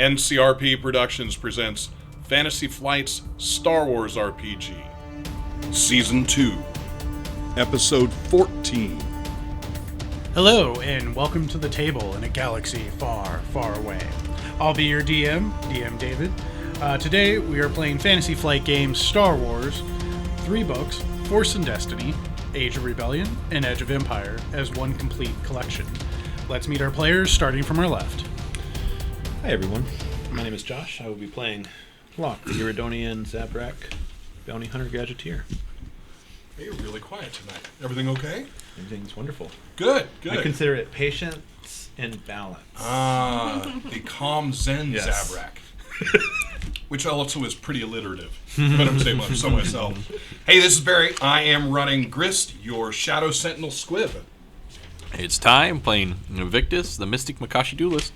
NCRP Productions presents Fantasy Flight's Star Wars RPG, Season 2, Episode 14. Hello, and welcome to the table in a galaxy far, far away. I'll be your DM David. Today, we are playing Fantasy Flight games Star Wars, 3 books, Force and Destiny, Age of Rebellion, and Edge of Empire as one complete collection. Let's meet our players, starting from our left. Hi everyone, my name is Josh. I will be playing Locke, the Iridonian Zabrak Bounty Hunter Gadgeteer. Hey, you're really quiet tonight. Everything okay? Everything's wonderful. Good. I consider it patience and balance. The calm Zen Yes. Zabrak. Which also is pretty alliterative. But I'm saying much so myself. Hey, this is Barry. I am running Grist, your Shadow Sentinel Squib. It's time playing Victus, the Mystic Makashi Duelist.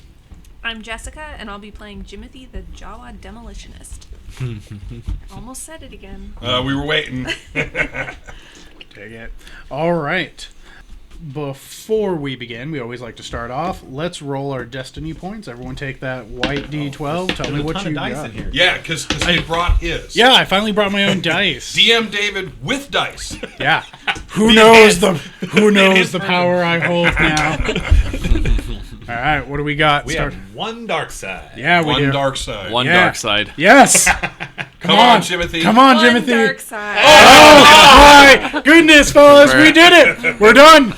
I'm Jessica, and I'll be playing Jimothy, the Jawa Demolitionist. Almost said it again. We were waiting. Take it. All right. Before we begin, we always like to start off. Let's roll our destiny points. Everyone take that white D12. Tell me what you got. In here. Yeah, because he brought his. Yeah, I finally brought my own dice. DM David with dice. Yeah. Who knows the power I hold now? All right, what do we got? We have one dark side. Yeah, we do. One dark side. One dark side. Yes. Come on, Jimothy. Come on, One Jimothy. dark side. Oh my goodness, fellas, we did it. We're done.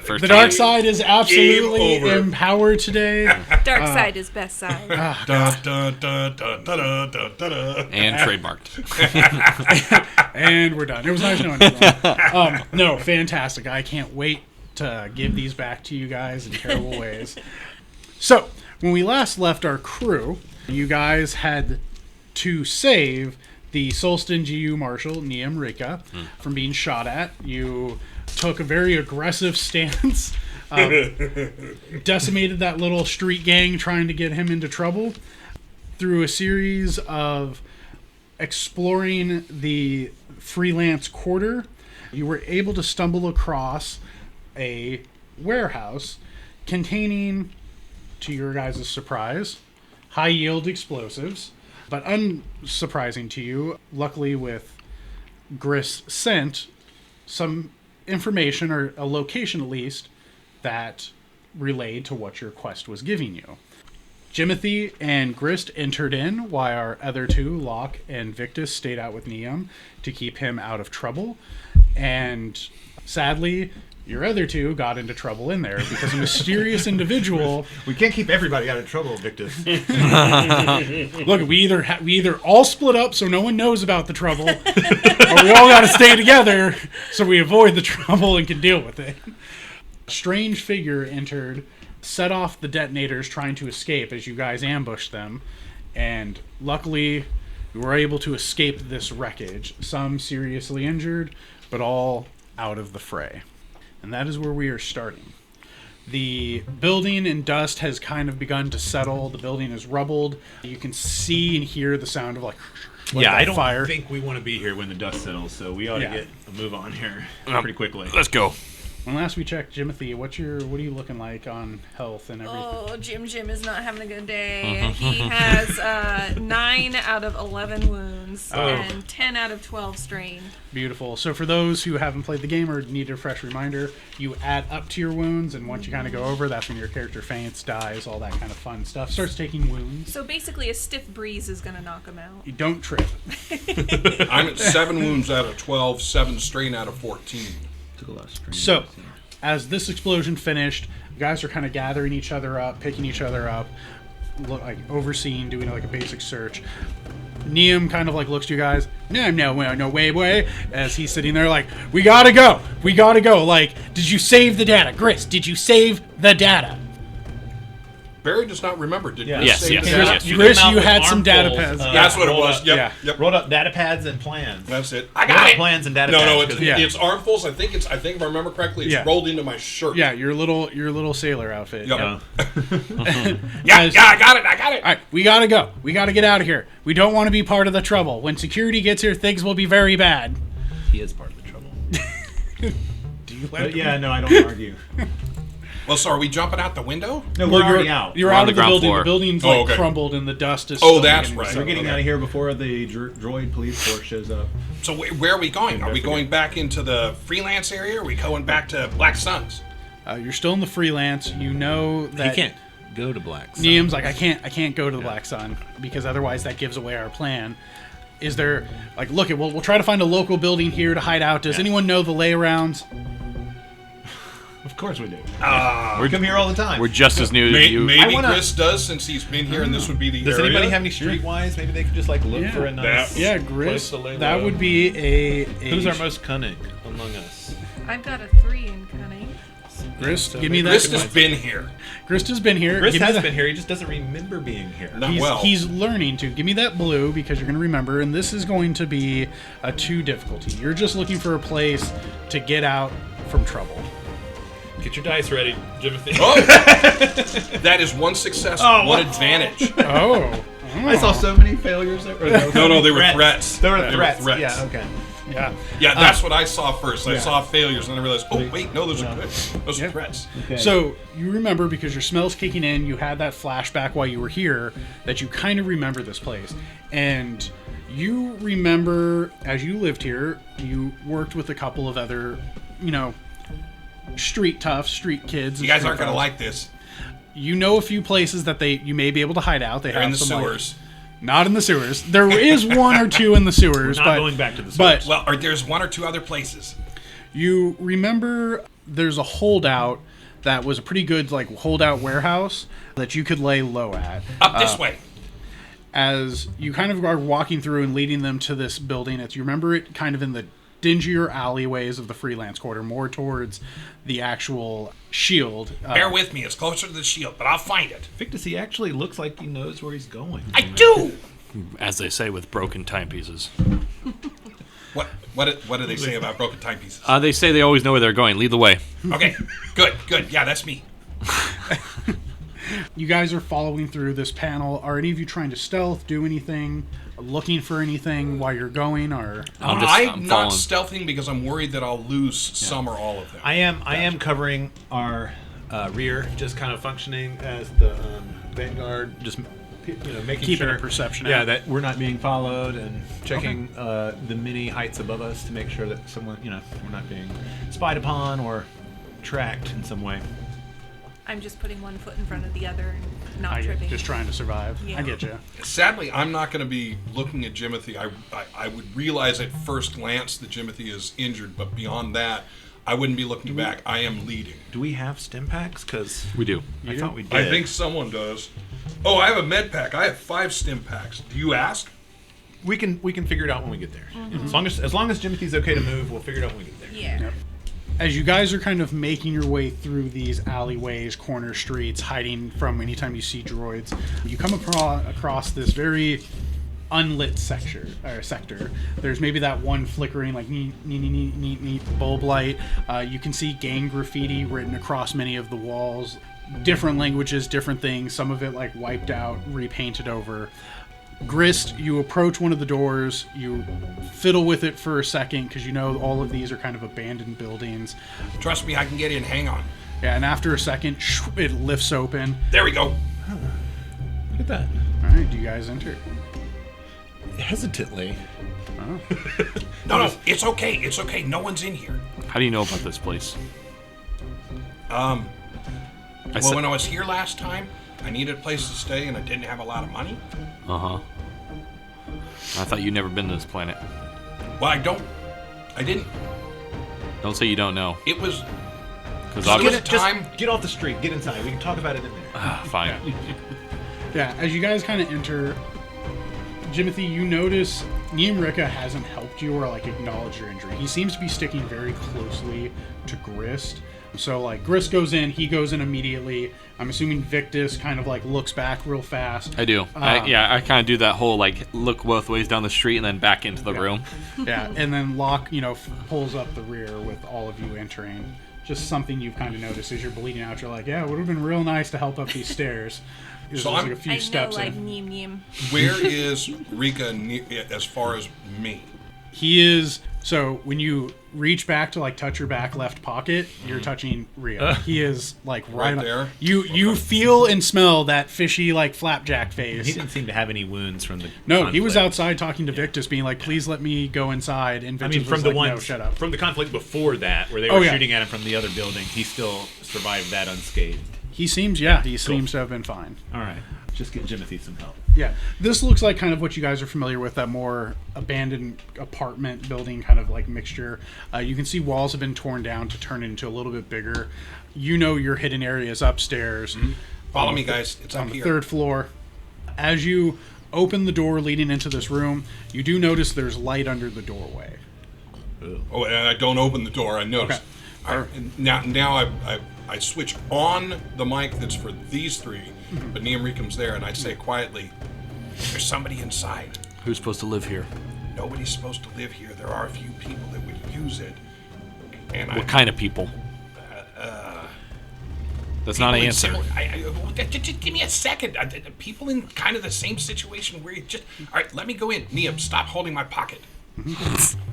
First The dark time. side is absolutely Game over. empowered today. Dark side is best side. Da, da, da, da, da, da, da, da. And trademarked. And we're done. It was nice knowing you. No, fantastic. I can't wait to give these back to you guys in terrible ways. So, when we last left our crew, you guys had to save the Solston GU Marshal, Niam Rika, from being shot at. You took a very aggressive stance, decimated that little street gang trying to get him into trouble. Through a series of exploring the freelance quarter, you were able to stumble across a warehouse containing, to your guys' surprise, high-yield explosives. But unsurprising to you, luckily with Grist sent some information, or a location at least, that relayed to what your quest was giving you. Jimothy and Grist entered in, while our other two, Locke and Victus, stayed out with Niam to keep him out of trouble. And sadly, your other two got into trouble in there because a mysterious individual... We can't keep everybody out of trouble, Victus. Look, we either all split up so no one knows about the trouble, or we all got to stay together so we avoid the trouble and can deal with it. A strange figure entered, set off the detonators trying to escape as you guys ambushed them, and luckily we were able to escape this wreckage. Some seriously injured, but all out of the fray. And that is where we are starting. The building in dust has kind of begun to settle. The building is rubbled. You can see and hear the sound of I don't fire. think we want to be here when the dust settles, so we ought to get a move on here pretty quickly. Let's go. When last we checked, Jimothy, what are you looking like on health and everything? Oh, Jim is not having a good day. He has 9 out of 11 wounds and 10 out of 12 strain. Beautiful. So for those who haven't played the game or need a fresh reminder, you add up to your wounds, and once you kind of go over, that's when your character faints, dies, all that kind of fun stuff. Starts taking wounds. So basically, a stiff breeze is going to knock him out. You don't trip. I'm at 7 wounds out of 12, 7 strain out of 14. So, as this explosion finished, you guys are kind of gathering each other up, picking each other up, overseeing, doing a basic search. Niam kind of looks to you guys, no way, as he's sitting there we gotta go. Did you save the data? Grist, did you save the data? Barry does not remember. Did Yeah. Grist Yes, say yes, that? yes. Grist, you had some data pads. That's what it was. Yep. Yeah. Yep. Rolled up data pads and plans. That's it. I got plans and data pads. No, Yeah. it's armfuls. I think if I remember correctly, it's rolled into my shirt. Yeah, your little sailor outfit. Yep. Yeah, I got it. All right, we gotta go. We gotta get out of here. We don't want to be part of the trouble. When security gets here, things will be very bad. He is part of the trouble. Do you let No, I don't argue. Well, so are we jumping out the window? No, Well, we're already out. You're We're out on of the the ground building. floor. The building's Oh, like okay. crumbled and the dust is. Oh, still that's beginning to right. settle. We're getting out of here before the droid police force shows up. So where are we going? Are we Investigate. going back into the freelance area? Or are we going back to Black Suns? You're still in the freelance. You know He that can't go to Black Sun. Niam's like, I can't go to the Black Sun because otherwise that gives away our plan. Is there like, look, we'll try to find a local building here to hide out. Does anyone know the layarounds? Of course we do. We're We come here all the time. We're just as new as you. Maybe wanna- Chris does since he's been here, and this would be the Does area. anybody have any streetwise? Maybe they could just like look Yeah. for a nice. Yeah, Place Grist. to lay That low. would be a Who's our most cunning among us? I've got a 3 in cunning. Grist. So Give me that. Chris has been here. Grist has been here. Chris Give me has the- been here. He just doesn't remember being here. Not He's, well. he's learning to. Give me that blue because you're going to remember, and this is going to be a 2 difficulty. You're just looking for a place to get out from trouble. Get your dice ready, Jimothy. Oh, that is 1 success, Oh, 1 wow. advantage. Oh. I saw so many failures there. No, they were threats. They were They were threats. threats. Yeah, okay. Yeah. Yeah, that's what I saw first. I yeah. saw failures, and then I realized, oh wait, no, those are good. Those are Yep. threats. Okay. So you remember because your smell's kicking in, you had that flashback while you were here that you kind of remember this place. And you remember as you lived here, you worked with a couple of other, street toughs, street kids. You guys aren't going to like this. You know a few places that you may be able to hide out. They They're have in the some, like- sewers. not in the sewers. There is 1 or 2 in the sewers. We're not going back to the But sewers. Well, or there's 1 or 2 other places. you remember there's a holdout that was a pretty good holdout warehouse that you could lay low at. Up this way. As you kind of are walking through and leading them to this building, you remember it kind of in the dingier alleyways of the freelance quarter, more towards the actual shield. Bear with me. It's closer to the shield, but I'll find it. Victus, he actually looks like he knows where he's going. I do. As they say with broken timepieces. What do they say about broken timepieces? They say they always know where they're going. Lead the way. Okay, good. Yeah, that's me. You guys are following through this panel. Are any of you trying to stealth, do anything, looking for anything while you're going, or... I'm I'm not following. stealthing because I'm worried that I'll lose some or all of them. I am covering our rear, just kind of functioning as the vanguard, just making Keeping sure a perception Yeah, out. that we're not being followed and checking the many heights above us to make sure that someone, we're not being spied upon or tracked in some way. I'm just putting 1 foot in front of the other and not tripping. just trying to survive. Yeah. I get you. Sadly, I'm not going to be looking at Jimothy. I would realize at first glance that Jimothy is injured, but beyond that, I wouldn't be looking back. I am leading. Do we have stim packs? Because We do. I thought we did. I think someone does. Oh, I have a med pack. I have 5 stim packs. Do you ask? we can figure it out when we get there. Mm-hmm. As long as Jimothy's okay to move, we'll figure it out when we get there. Yeah. As you guys are kind of making your way through these alleyways, corner streets, hiding from anytime you see droids, you come across this very unlit sector. There's maybe that one flickering, neat bulb light. You can see gang graffiti written across many of the walls. Different languages, different things. Some of it wiped out, repainted over. Grist, you approach one of the doors, you fiddle with it for a second because all of these are kind of abandoned buildings. Trust me, I can get in. Hang on. Yeah, and after a second, it lifts open. There we go. Look at that. All right, do you guys enter? Hesitantly. No, it's okay. It's okay. No one's in here. How do you know about this place? Well, said- when I was here last time, I needed a place to stay and I didn't have a lot of money. Uh-huh. I thought you'd never been to this planet. Well, I didn't. Don't say you don't know. It was Because Just obviously... Just get off the street. Get inside. We can talk about it in there. Fine. Yeah, as you guys kind of enter, Jimothy, you notice Niamrika hasn't helped you or acknowledged your injury. He seems to be sticking very closely to Grist. So Grist goes in, he goes in immediately. I'm assuming Victus kind of looks back real fast. I do. I kind of do that whole look both ways down the street and then back into the room. Yeah, and then Locke, pulls up the rear with all of you entering. Just something you've kind of noticed as you're bleeding out. You're like, yeah, it would have been real nice to help up these stairs. There's So I'm- a few I steps know, in. neem. where is Rika as far as me? He is So when you reach back to like touch your back left pocket, you're touching Rio. He is like Right on- there? You feel and smell that fishy like flapjack face. He didn't seem to have any wounds from the. No, he was conflict. outside talking to Victus, being like, "Please let me go inside." And I Victus mean, from was the like, one "No, shut up." from the conflict before that, where they Oh, were yeah. shooting at him from the other building, he still survived that unscathed. He seems to have been fine. All right, just get Jimothy some help. Yeah, this looks like kind of what you guys are familiar with, that more abandoned apartment building kind of like mixture. You can see walls have been torn down to turn into a little bit bigger. You know your hidden area is upstairs. Follow me, guys. It's On up the here. third floor. As you open the door leading into this room, you do notice there's light under the doorway. Oh, and I don't open the door. I notice. Okay. Now I switch on the mic that's for these three, but Neomrikum's there, and I say quietly, "There's somebody inside. Who's supposed to live here? Nobody's supposed to live here. There are a few people that would use it." And What kind of people? That's not an answer. Just give me a second. People in kind of the same situation where you just. All right, let me go in. Neom, stop holding my pocket.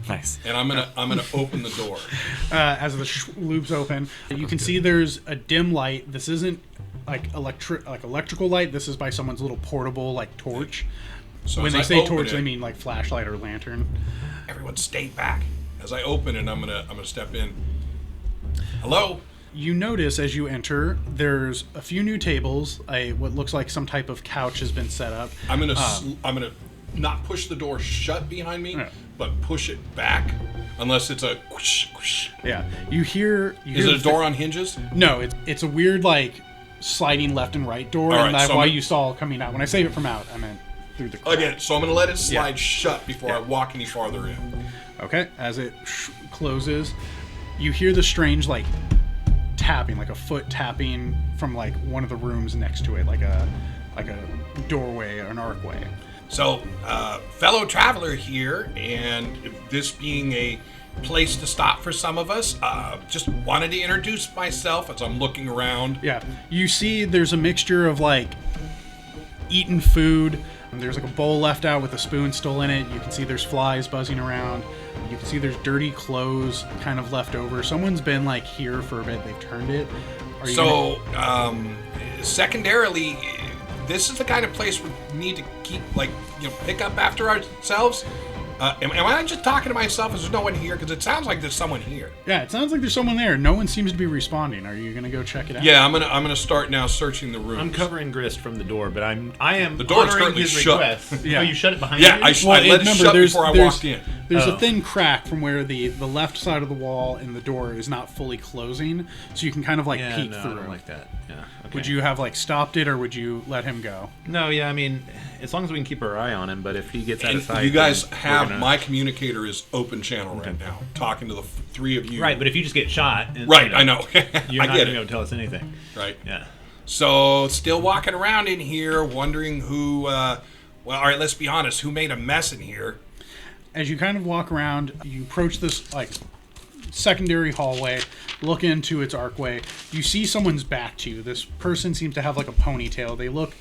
Nice. And I'm gonna open the door. As the loops open, you can see there's a dim light. This isn't like electrical light. This is by someone's little portable like torch. So When as they I say open torch, it, they mean like flashlight or lantern. everyone stay back. As I open it, I'm gonna step in. Hello. You notice as you enter, there's a few new tables. What looks like some type of couch has been set up. I'm gonna not push the door shut behind me, Yeah. but push it back, unless it's a whoosh, whoosh. Yeah, you hear. Is it a door on hinges? No, it's a weird like sliding left and right door, All and right, that's so why I'm- you saw coming out. When I say it from out, I meant through the crack. Again, so I'm gonna let it slide Yeah. shut before I walk any farther in. Okay, as it closes, you hear the strange like tapping, like a foot tapping from like one of the rooms next to it, like a doorway or an archway. So, fellow traveler here, and this being a place to stop for some of us, just wanted to introduce myself as I'm looking around. Yeah, you see there's a mixture of like eaten food. There's like a bowl left out with a spoon still in it. You can see there's flies buzzing around. You can see there's dirty clothes kind of left over. Someone's been like here for a bit. They've turned it. Are you So, secondarily, this is the kind of place we need to keep, like, pick up after ourselves. Am I just talking to myself? Is there no one here? Because it sounds like there's someone here. Yeah, it sounds like there's someone there. No one seems to be responding. Are you gonna go check it out? Yeah, I'm gonna start now searching the room. I'm covering Grist from the door, but I am The door is honoring currently his shut. request. Yeah. Oh, you shut it behind Yeah, you? I let it remember, shut there's- before I there's- walked in. There's Oh. a thin crack from where the left side of the wall and the door is not fully closing, so you can kind of like Yeah, peek no, through. I don't like that. Yeah. Okay. Would you have like stopped it, or would you let him go? No, yeah, I mean, as long as we can keep our eye on him, but if he gets out And of sight, you guys then we're have gonna- my communicator is open channel right now, talking to the three of you. Right, but if you just get shot, and, Right, I know. you're I not get going to it. be able to tell us anything. Right. Yeah. So, still walking around in here, wondering who. Well, all right. Let's be honest. Who made a mess in here? As you kind of walk around, you approach this like secondary hallway, look into its archway. You see someone's back to you. This person seems to have like a ponytail. They look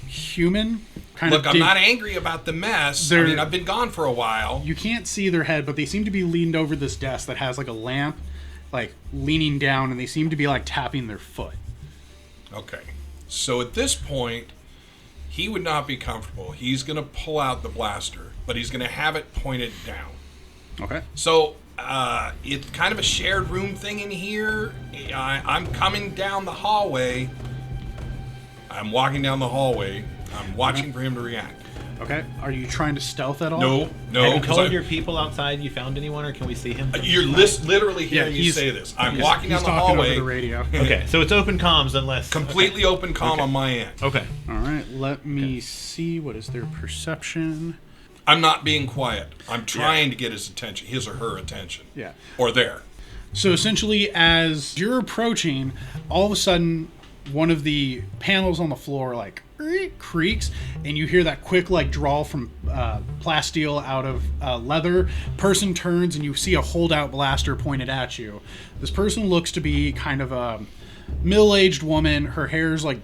human. Kind Look, of. I'm not angry about the mess. I They're- mean, I've been gone for a while. You can't see their head, but they seem to be leaned over this desk that has like a lamp, like leaning down, and they seem to be like tapping their foot. Okay. So at this point, he would not be comfortable. He's going to pull out the blaster, but he's going to have it pointed down. Okay. So it's kind of a shared room thing in here. I'm coming down the hallway. I'm walking down the hallway. I'm watching for him to react. Okay. Are you trying to stealth at all? No. Have you 'cause told your people outside you found anyone, or can we see him? You're literally hearing me he's- say this. I'm He's- walking down he's the talking hallway. over the radio. Okay, so it's open comms unless... Completely open comm on my end. Okay. All right. Let me see. What is their perception? I'm not being quiet. I'm trying to get his attention, his or her attention. Yeah. Or there. So essentially, as you're approaching, all of a sudden, one of the panels on the floor like creaks, and you hear that quick like drawl from plasteel out of leather. Person turns, and you see a holdout blaster pointed at you. This person looks to be kind of a middle-aged woman. Her hair's like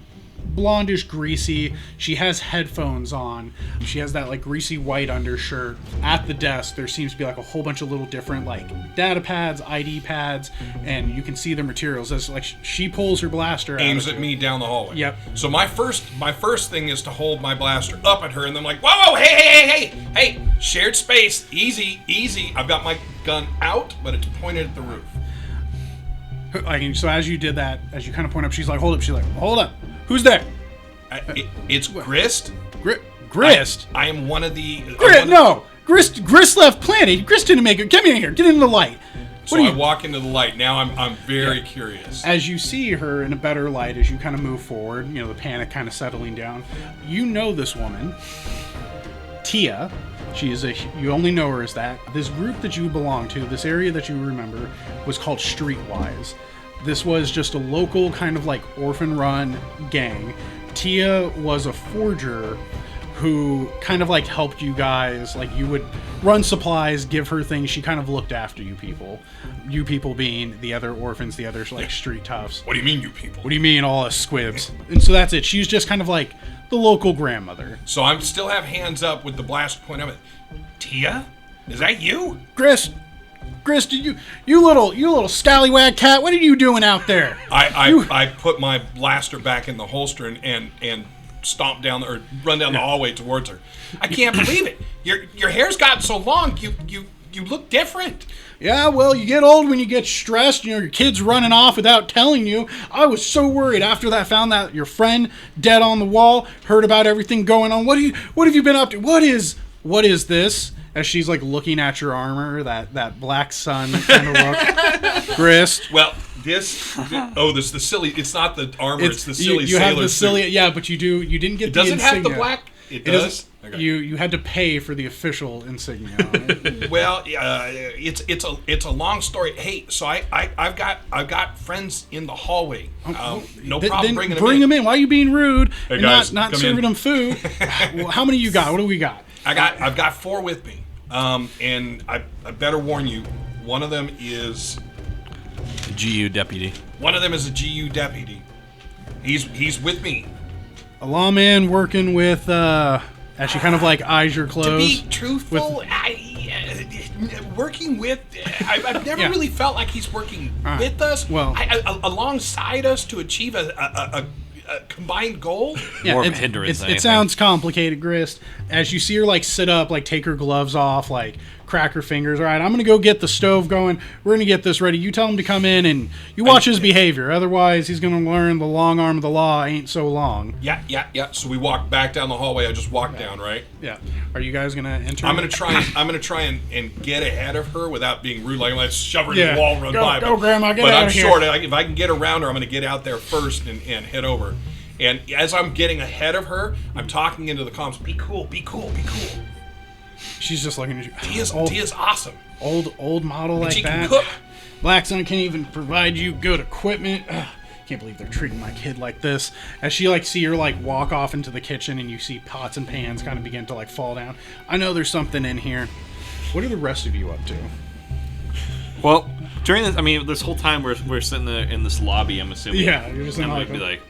blondish, greasy. She has headphones on. She has that like greasy white undershirt. At the desk, there seems to be like a whole bunch of little different like data pads, ID pads, and you can see the materials. As like she pulls her blaster, Aims out at me down the hallway. Yep. So my first thing is to hold my blaster up at her, and then like, whoa, hey, shared space, easy. I've got my gun out, but it's pointed at the roof. Like, so as you did that, as you kind of point up, she's like, hold up. She's like, hold up. Who's there? It's Grist. Grist. I am one of the. Grist left planet. Grist didn't make it. Come in here. Get in the light. So I walk into the light. Now I'm very curious. As you see her in a better light, as you kind of move forward, the panic kind of settling down. You know this woman, Tia. She is you only know her as that. This group that you belong to, this area that you remember, was called Streetwise. This was just a local kind of like orphan-run gang. Tia was a forger who kind of like helped you guys. Like, you would run supplies, give her things. She kind of looked after you people. You people being the other orphans, the other like street toughs. What do you mean, you people? What do you mean, all us squibs? And so that's it. She's just kind of like the local grandmother. So I'm still have hands up with the blast point of it. Tia? Is that you? Grist, you little scallywag cat, what are you doing out there? I put my blaster back in the holster and stomp down or run down the hallway towards her. I can't believe it. Your hair's gotten so long. You look different. Yeah, well, you get old when you get stressed. Your kid's running off without telling you. I was so worried after that. Found that your friend dead on the wall. Heard about everything going on. What have you been up to? What is this? As she's like looking at your armor, that black sun kind of look. Grist. Well, this the silly. It's not the armor. It's the silly you sailor have the silly. suit. Yeah, but you didn't get. It doesn't the have insignia. the black. It does. Okay. You had to pay for the official insignia on it. Well, it's a long story. Hey, so I've got friends in the hallway. No problem bringing them in. Why are you being rude Hey and guys, not come serving in. them food? Well, how many you got? What do we got? I've got 4 with me. And I better warn you, one of them is The GU deputy. One of them is a GU deputy. He's with me. A lawman working with, as she kind of like eyes your clothes. To be truthful, working with, I've never really felt like he's working with us. Well, alongside us to achieve a combined goal. Yeah, More of a hindrance than it anything. sounds complicated, Grist. As you see her like sit up, like take her gloves off, like crack her fingers. All right, I'm gonna go get the stove going. We're gonna get this ready. You tell him to come in and you watch his behavior. Otherwise, he's gonna learn the long arm of the law ain't so long. Yeah. So we walk back down the hallway. I just walked down, right? Yeah. Are you guys gonna enter? I'm gonna try and get ahead of her without being rude. Like let's shove her in Yeah. the wall, run Go, by. go, Grandma, get but out I'm of here. short. If I can get around her, I'm gonna get out there first and head over. And as I'm getting ahead of her, I'm talking into the comms. Be cool. Be cool. Be cool. She's just looking at you. Tia's awesome. Old model like she that. can cook. Black Sun can't even provide you good equipment. Ugh, can't believe they're treating my kid like this. As she like see her like walk off into the kitchen and you see pots and pans kind of begin to like fall down. I know there's something in here. What are the rest of you up to? Well, during this, I mean, this whole time we're sitting there in this lobby, I'm assuming. Yeah, you're just in I'm like gonna be like,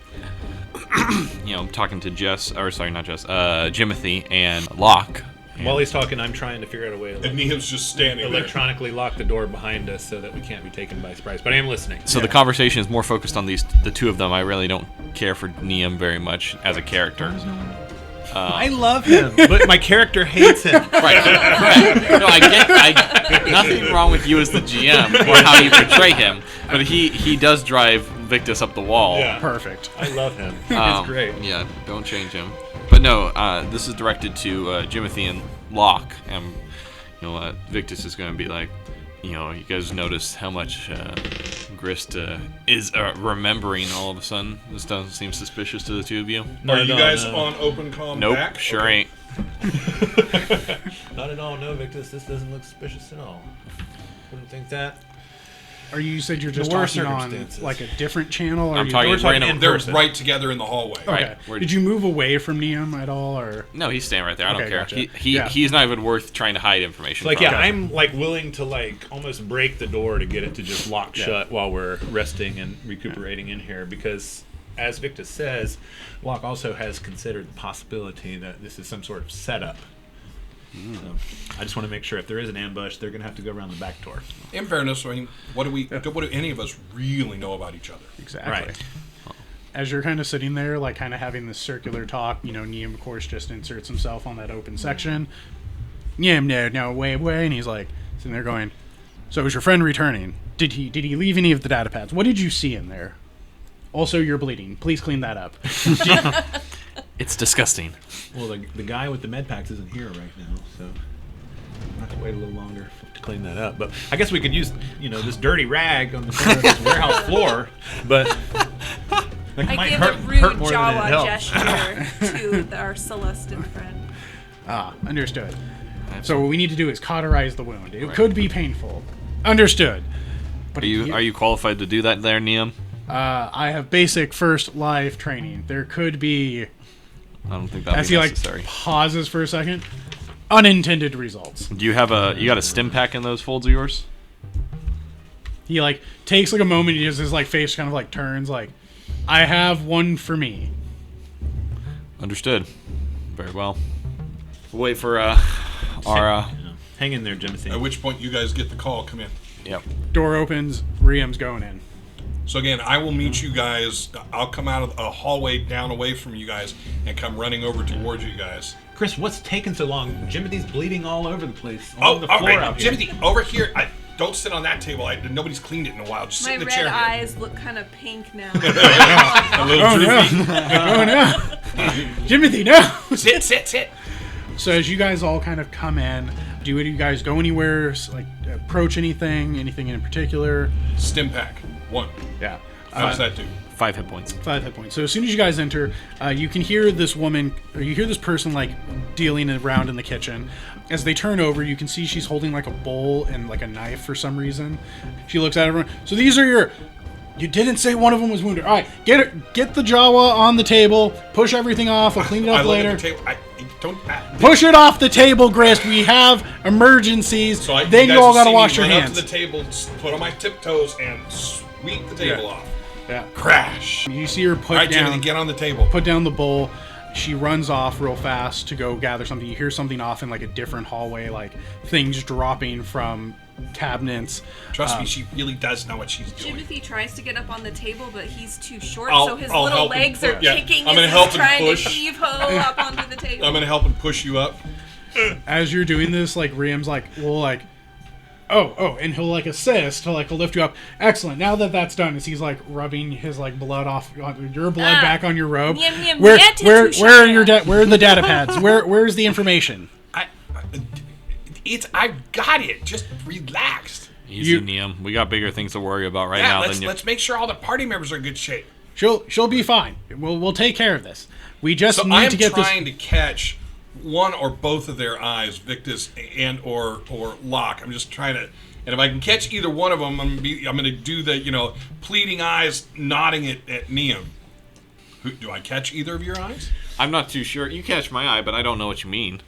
talking to Jimothy and Locke. While he's talking, I'm trying to figure out a way to And Niam's just standing there. electronically lock the door behind us so that we can't be taken by surprise. But I am listening. So the conversation is more focused on the two of them. I really don't care for Niam very much as a character. I love him, but my character hates him. Right, correct. No, I nothing wrong with you as the GM or how you portray him, but he does drive Victus up the wall. Yeah. Perfect. I love him. Um, He's great. Yeah, don't change him. But no, this is directed to Jimothy and Locke, and Victus is going to be like, you guys notice how much Grist is remembering all of a sudden. This doesn't seem suspicious to the two of you. Are you guys on open comm Nope, back? sure Okay. ain't. Not at all. No, Victus. This doesn't look suspicious at all. Wouldn't think that. You said you're just The worst talking on circumstances. like a different channel? Or I'm you talking we're talking random in They're person. right together in the hallway. Okay. Right, we're- Did you move away from Niam at all, or? No, he's staying right there. I don't Okay, care. gotcha. He's not even worth trying to hide information. Like, from. yeah, I'm like willing to like almost break the door to get it to just lock Yeah. shut while we're resting and recuperating in here because as Victus says, Locke also has considered the possibility that this is some sort of setup. So I just want to make sure if there is an ambush, they're going to have to go around the back door. In fairness, I mean, what do any of us really know about each other? Exactly. Right. As you're kind of sitting there, like kind of having this circular talk, Niam, of course, just inserts himself on that open section. Niam, no, wait, and he's like sitting there going, so is your friend returning? Did he leave any of the data pads? What did you see in there? Also, you're bleeding. Please clean that up. It's disgusting. Well, the guy with the med packs isn't here right now, so we'll have to wait a little longer to clean that up. But I guess we could use, this dirty rag on the center of this warehouse floor, but that might give hurt, a rude hurt more than it Jawa helps. gesture to our Celestin friend. Understood. So what we need to do is cauterize the wound. It could be painful. Understood. But Are you qualified to do that there, Niam? I have basic first life training. There could be, I don't think that'd as be he necessary. pauses for a second, unintended results. Do you have you got a stim pack in those folds of yours? He takes a moment. His face kind of turns. I have one for me. Understood. Very well. We'll wait for Hang in there, Jimothy. At which point you guys get the call, come in. Yep. Door opens. Riam's going in. So again, I will meet you guys. I'll come out of a hallway down away from you guys and come running over towards you guys. Chris, what's taking so long? Jimothy's bleeding all over the place. On the floor right, out here. Jimothy, over here. Don't sit on that table. Nobody's cleaned it in a while. Just sit My in the red chair here. eyes look kind of pink now. A little droopy. Oh no, Jimothy, no! Sit. So as you guys all kind of come in, do you guys go anywhere? Approach anything in particular? Stim pack 1. Yeah. How does that do? 5 hit points. 5 hit points. So as soon as you guys enter, you can hear this woman, or you hear this person dealing around in the kitchen. As they turn over, you can see she's holding a bowl and a knife for some reason. She looks at everyone. So these are your. You didn't say one of them was wounded. All right, get the Jawa on the table. Push everything off. I'll clean it up later. Look at the table. Push it off the table, Grist. We have emergencies. So then you all gotta wash your hands. Run up to the table, put on my tiptoes, and sweep the table off. Yeah. Crash. You see her put All right, down. Jimothy, get on the table. Put down the bowl. She runs off real fast to go gather something. You hear something off in a different hallway, things dropping from cabinets. Trust me, she really does know what she's doing. Jimothy tries to get up on the table, but he's too short, I'll so his help little him legs push- are yeah, kicking I'm gonna as help he's him trying push. to heave-ho up onto the table. I'm going to help him push you up. As you're doing this, Riam's and he'll assist to he'll lift you up. Excellent. Now that's done, as he's rubbing his blood off your blood back on your robe. Where are your where are the data pads? Where's the information? I've got it. Just relax. Easy, Niam. We got bigger things to worry about right now than you. Let's make sure all the party members are in good shape. She'll be fine. We'll take care of this. We just need to get this. I'm trying to catch one or both of their eyes, Victus and or Locke. I'm just trying to, and if I can catch either one of them, I'm gonna do the pleading eyes, nodding at Niam. Do I catch either of your eyes? I'm not too sure. You catch my eye, but I don't know what you mean.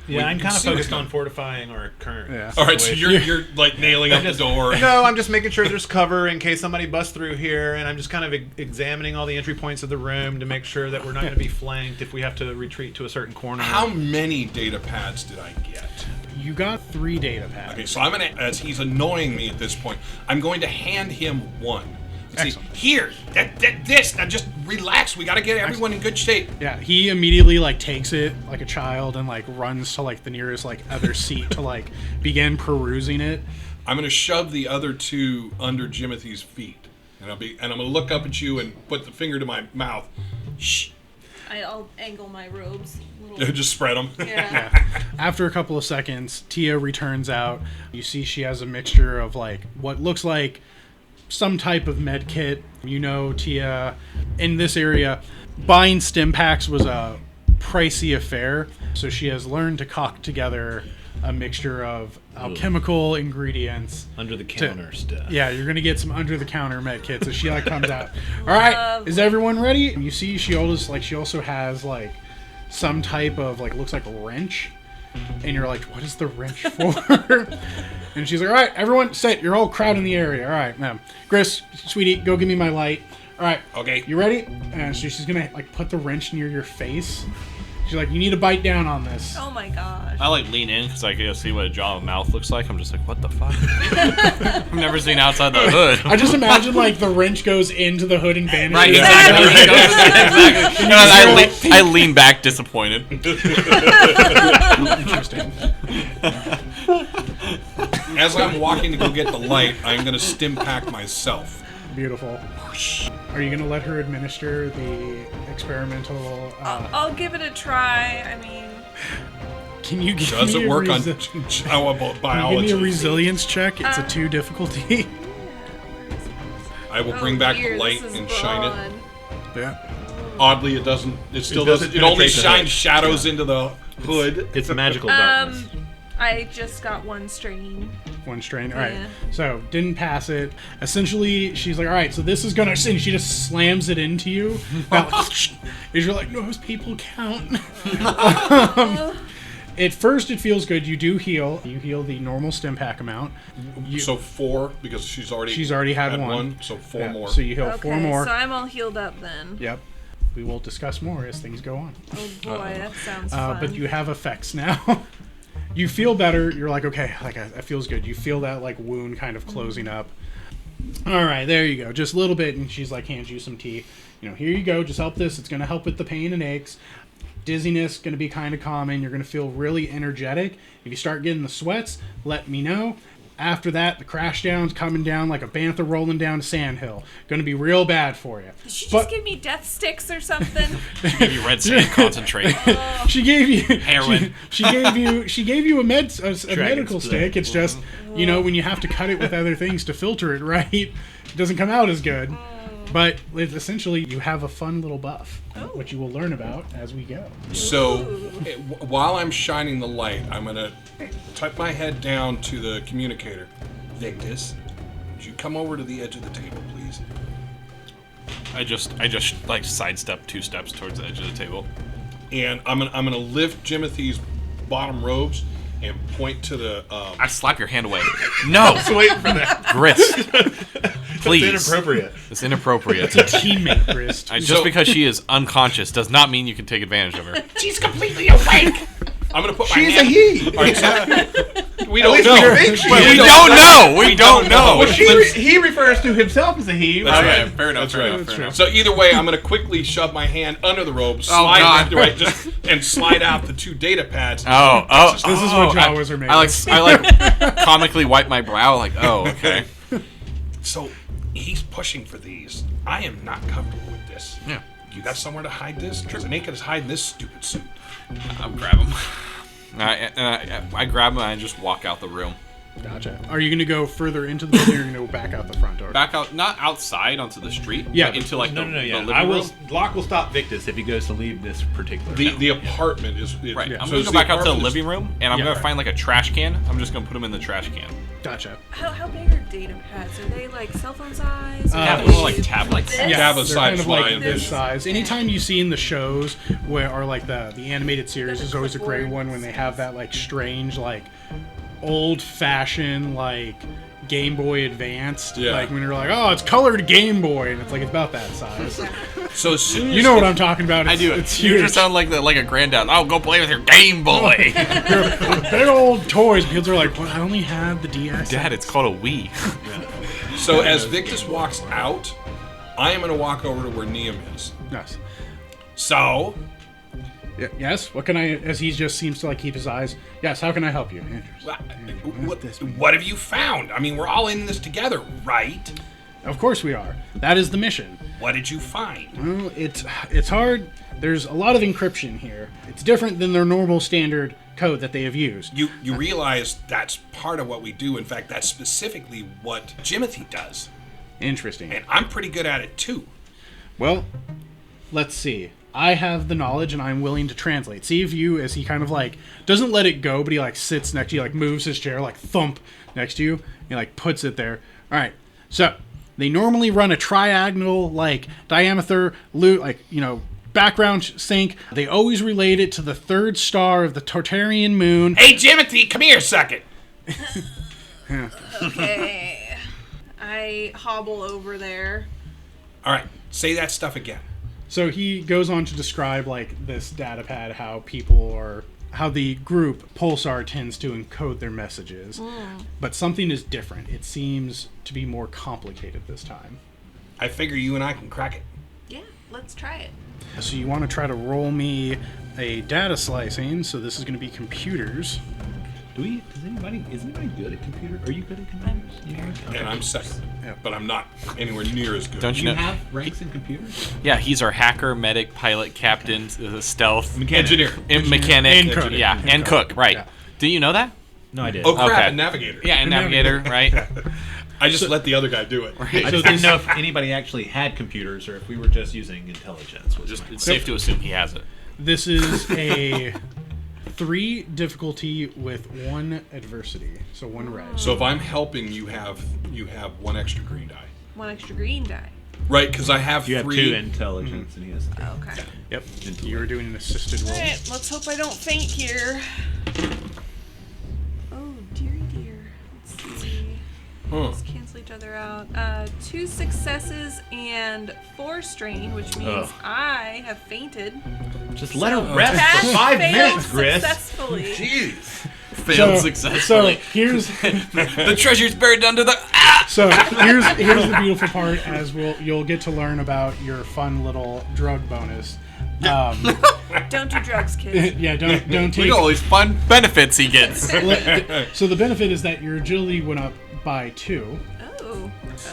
Yeah, I'm kind of see focused what's on fortifying our current. Yeah. All right, so situation. you're nailing up the door. No, I'm just making sure there's cover in case somebody busts through here, and I'm just kind of examining all the entry points of the room to make sure that we're not going to be flanked if we have to retreat to a certain corner. How many data pads did I get? You got 3 data pads. Okay, so I'm gonna, as he's annoying me at this point, I'm going to hand him one. See, here, this. Now just relax. We got to get everyone in good shape. Yeah, he immediately takes it like a child and runs to the nearest other seat to begin perusing it. I'm gonna shove the other 2 under Jimothy's feet, and I'm gonna look up at you and put the finger to my mouth. Shh. I'll angle my robes. A little. Just spread them. Yeah. After a couple of seconds, Tia returns out. You see she has a mixture of what looks like some type of med kit. Tia, in this area, buying stim packs was a pricey affair, so she has learned to cock together a mixture of alchemical ingredients. Under the counter stuff. Yeah, you're gonna get some under the counter med kits. So she comes out. All right, is everyone ready? And you see she also has some type of looks like a wrench. And you're what is the wrench for? And she's all right, everyone sit. You're all crowding the area. All right, ma'am. Grist, sweetie, go give me my light. All right. Okay. You ready? And so she's gonna like put the wrench near your face. She's like, you need to bite down on this. Oh my gosh. I like lean in because I can see what a jaw and mouth looks like. I'm just like, what the fuck? I've never seen outside the hood. I just imagine like the wrench goes into the hood and vanishes. Right, Exactly. exactly. I lean back disappointed. Interesting. As I'm walking to go get the light, I'm going to stim pack myself. Beautiful. Are you gonna let her administer the experimental? I'll give it a try. I mean, Can you give Does me it a work on Can Jawa you biology? give me a resilience check? It's a 2 difficulty. I will bring back the dear, light this is and shine it. broad. Yeah. Oddly, it doesn't. It still doesn't doesn't. It only penetrate the shines hood. shadows into the hood. It's magical darkness. I just got 1 strain. 1 strain. All right. Yeah. So didn't pass it. Essentially, she's like, all right. So this is gonna. And she just slams it into you. As you're like, those people count. At first, it feels good. You do heal. You heal the normal stim pack amount. So 4 because she's already had one. So 4 Yeah, more. So you heal Okay, 4 more. so I'm all healed up then. Yep. We will discuss more as things go on. Oh boy, that sounds fun. But you have effects now. You feel better. You're like, okay, like that feels good. You feel that like wound kind of closing up. All right, there you go. Just a little bit, and she's like, hands you some tea. You know, here you go. Just help this. It's going to help with the pain and aches. Dizziness going to be kind of common. You're going to feel really energetic. If you start getting the sweats, let me know. After that, the crash down's coming down like a bantha rolling down a sandhill. Going to be real bad for you. Did she just give me death sticks or something? Give you red sand concentrate. She gave you Heroin. She gave you a medical stick. It's just when you have to cut it with other things to filter it right, it doesn't come out as good. But essentially, you have a fun little buff, which you will learn about as we go. So while I'm shining the light, I'm gonna tuck my head down to the communicator. Victus, would you come over to the edge of the table, please? I just like sidestep 2 steps towards the edge of the table. And I'm gonna lift Jimothy's bottom robes and point to the. I slap your hand away. No, Waiting for that. Grist. Please. It's inappropriate. It's inappropriate. Teammate, Grist. Just because she is unconscious does not mean you can take advantage of her. She's completely awake. I'm gonna put my She's hand. a he. All right, so we don't least know. we think she But is. We don't know. We don't know. Well, he refers to himself as a he. That's right? right. Fair enough. That's right. Fair enough. So either way, I'm gonna quickly shove my hand under the robe, slide God. right, and slide out the 2 data pads. This is what Jawas are made I like comically wipe my brow. Like, oh, okay. So he's pushing for these. I am not comfortable with this. Yeah. You got somewhere to hide this? Because it ain't gonna hide in this stupid suit. I'll grab him. I grab him and I just walk out the room. Gotcha. Are you going to go further into the building, or are you going to go back out the front door? Back out, not outside onto the street. Yeah. But into like the living I will. room. Locke will stop Victus if he goes to leave this particular. town. The apartment is Right. Yeah. I'm So gonna is go the back out to the apartment living room and I'm Yeah. gonna find like a trash can. I'm just gonna put them in the trash can. Gotcha. How big are data pads? Are they like cell phone size? Or Yeah, are little, they like, tablets. this? Yeah, have a They're side kind of fly like in this this. size. Anytime you see in the shows where, or like the animated series, is always a great one when they have that like strange, like old-fashioned, like Game Boy Advanced. Yeah. Like when you're like, oh, it's colored Game Boy, and it's like it's about that size. So as soon as You know what I'm talking about? It's, I do. It's You huge. just sound like a granddad. Oh, go play with your Game Boy. They're big old toys. Kids are like, well, I only had the DS. Dad, it's called a Wii. So as Victus walks out, I am gonna walk over to where Neum is. Yes. So Yes. What can I? As he just seems to like keep his eyes. Yes. How can I help you? what have you found? I mean, we're all in this together, right? Of course we are. That is the mission. What did you find? Well, it's hard. There's a lot of encryption here. It's different than their normal standard code that they have used. You realize that's part of what we do. In fact, that's specifically what Jimothy does. Interesting. And I'm pretty good at it too. Well, let's see. I have the knowledge and I'm willing to translate. See if you, as he kind of like, doesn't let it go, but he like sits next to you, like moves his chair, like thump next to you, and he like puts it there. All right. So they normally run a triagonal, like diameter, like, background sync. They always relate it to the 3rd star of the Tartarian moon. Hey, Jimothy, come here a second. Okay. I hobble over there. All right. Say that stuff again. So he goes on to describe like this datapad, how the group Pulsar tends to encode their messages, but something is different. It seems to be more complicated this time. I figure you and I can crack it. Yeah, let's try it. So you want to try to roll me a data slicing. So this is going to be computers. Is anybody good at computers? Are you good at computers? And I'm second, but I'm not anywhere near as good. Don't Do you you know? have ranks in computers? Yeah, he's our hacker, medic, pilot, captain, stealth, Engineer. mechanic, And cook. and cook. Right? Yeah. Do you know that? No, I did. Oh crap! Okay. And navigator. Yeah, and navigator, right? I just let the other guy do it. I just didn't know if anybody actually had computers or if we were just using intelligence. It's safe to assume he has it. This is a 3 difficulty with 1 adversity, so 1 red. So if I'm helping, you have 1 extra green die. 1 extra green die. Right, because I have You have 3. 2 intelligence and he has 3. Okay. Yep. You were doing an assisted roll. Alright, let's hope I don't faint here. Oh, dearie dear. Let's see. Let's cancel each other out. 2 successes and 4 strain, which means I have fainted. Just let So her rest that for 5 failed minutes, Grist. successfully. Jeez. Failed So successfully. here's The treasure's buried under the. here's the beautiful part. As you'll get to learn about your fun little drug bonus. Don't do drugs, kids. Yeah, don't take. Look at all these fun benefits he gets. So the benefit is that your agility went up by 2.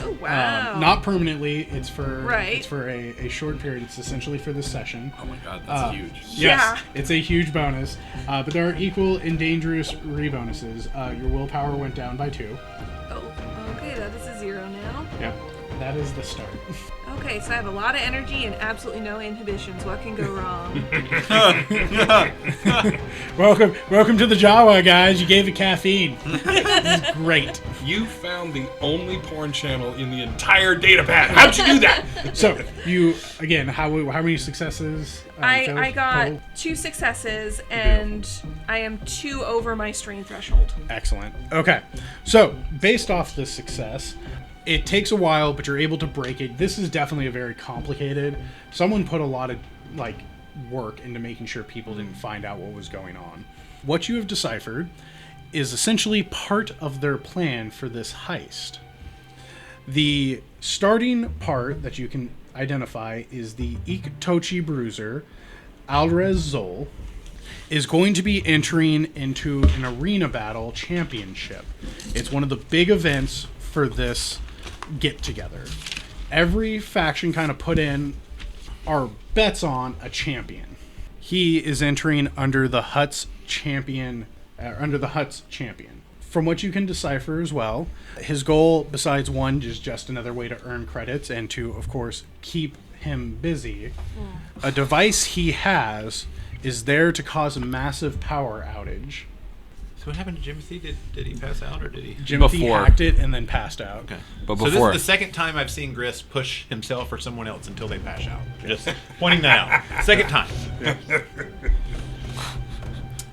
Oh wow. Not permanently. It's for Right. It's for a short period. It's essentially for this session. Oh my god, that's huge. Yes, Yeah. it's a huge bonus. But there are equal and dangerous re-bonuses. Your willpower went down by 2. Oh, okay, that is a 0 now. Yep, that is the start. Okay, so I have a lot of energy and absolutely no inhibitions. What can go wrong? Welcome to the Jawa, guys. You gave it caffeine. This is great. You found the only porn channel in the entire data pad. How'd you do that? So you again, how many successes? I got 2 successes and I am 2 over my strain threshold. Excellent. Okay, so based off this success, it takes a while, but you're able to break it. This is definitely a very complicated. Someone put a lot of work into making sure people didn't find out what was going on. What you have deciphered is essentially part of their plan for this heist. The starting part that you can identify is the Iktochi Bruiser, Alrez Zol, is going to be entering into an arena battle championship. It's one of the big events for this get-together. Every faction kind of put in our bets on a champion. He is entering under the Hutt's champion. From what you can decipher as well, his goal, besides 1, is just another way to earn credits and to, of course, keep him busy. A device he has is there to cause a massive power outage. So what happened to Jimothy? Did he pass out or did he? Jimothy Before. hacked it and then passed out. Okay. But So this before. is the second time I've seen Grist push himself or someone else until they pass out. Just pointing that out. Second time.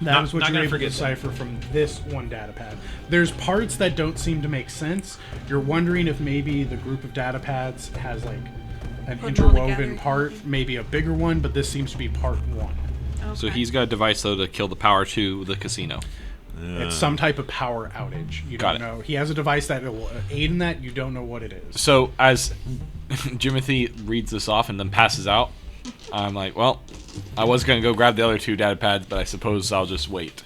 That is what not you're gonna able to forget that. decipher from this one data pad. There's parts that don't seem to make sense. You're wondering if maybe the group of data pads has like an Put them all interwoven together. part, maybe a bigger one, but this seems to be part 1. So Okay. he's got a device though to kill the power to the casino. It's some type of power outage. You Got don't it. know. He has a device that will aid in that. You don't know what it is. So as Jimothy reads this off and then passes out, I'm like, well, I was gonna go grab the other 2 data pads, but I suppose I'll just wait.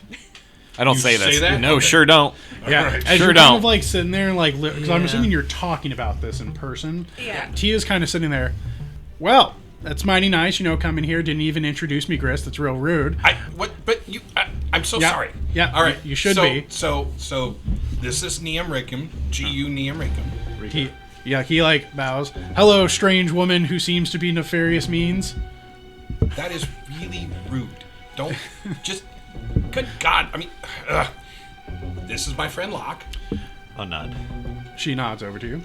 I don't You say say this. that? No, Okay. sure don't. Yeah, Alright. as Sure you're don't. kind of like sitting there and like, because I'm assuming you're talking about this in person. Yeah. Tia's kind of sitting there. Well, that's mighty nice, coming here. Didn't even introduce me, Grist. That's real rude. I'm so Yeah. sorry. Yeah, All right. you should so, be. So this is Niam Rikum, GU Niam Rikum. He like bows. Hello, strange woman who seems to be nefarious means. That is really rude. Don't just. Good God. I mean, this is my friend Locke. I'll nod. She nods over to you.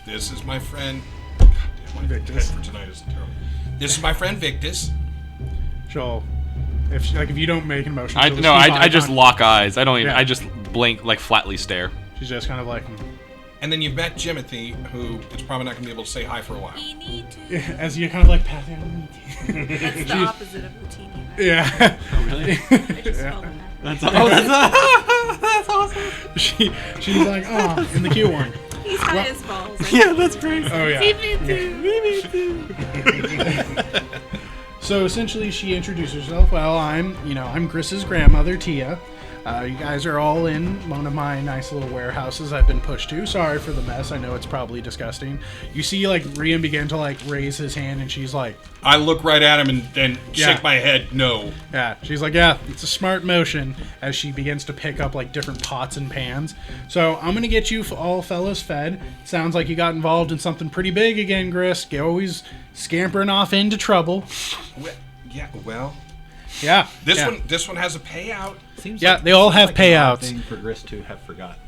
This is my friend. God damn, my Victus. head for tonight is terrible. This is my friend Victus. She'll, if you don't make an emotion, I just lock eyes. I don't even. Yeah. I just blink, like flatly stare. She's just kind of like, And then you've met Jimothy, who is probably not going to be able to say hi for a while. Teeny too. As you kind of like pat down. That's the opposite of the teeny. Right? Yeah. Really? I just spelled it back. That's awesome. That's awesome. She's like, oh, in the cute one. He's high as balls. Yeah, that's crazy. Oh yeah. Me too. So essentially, she introduced herself. Well, I'm Grist's grandmother, Tia. You guys are all in one of my nice little warehouses I've been pushed to. Sorry for the mess. I know it's probably disgusting. You see, like, Rian begin to, like, raise his hand, and she's like... I look right at him and then shake my head, no. Yeah, she's like, yeah, it's a smart motion, as she begins to pick up, like, different pots and pans. So, I'm going to get you all fellas fed. Sounds like you got involved in something pretty big again, Grist. You're always scampering off into trouble. Well... Yeah. This one has a payout. Seems Yeah, they all have like an odd payouts. thing for Grist to have forgotten.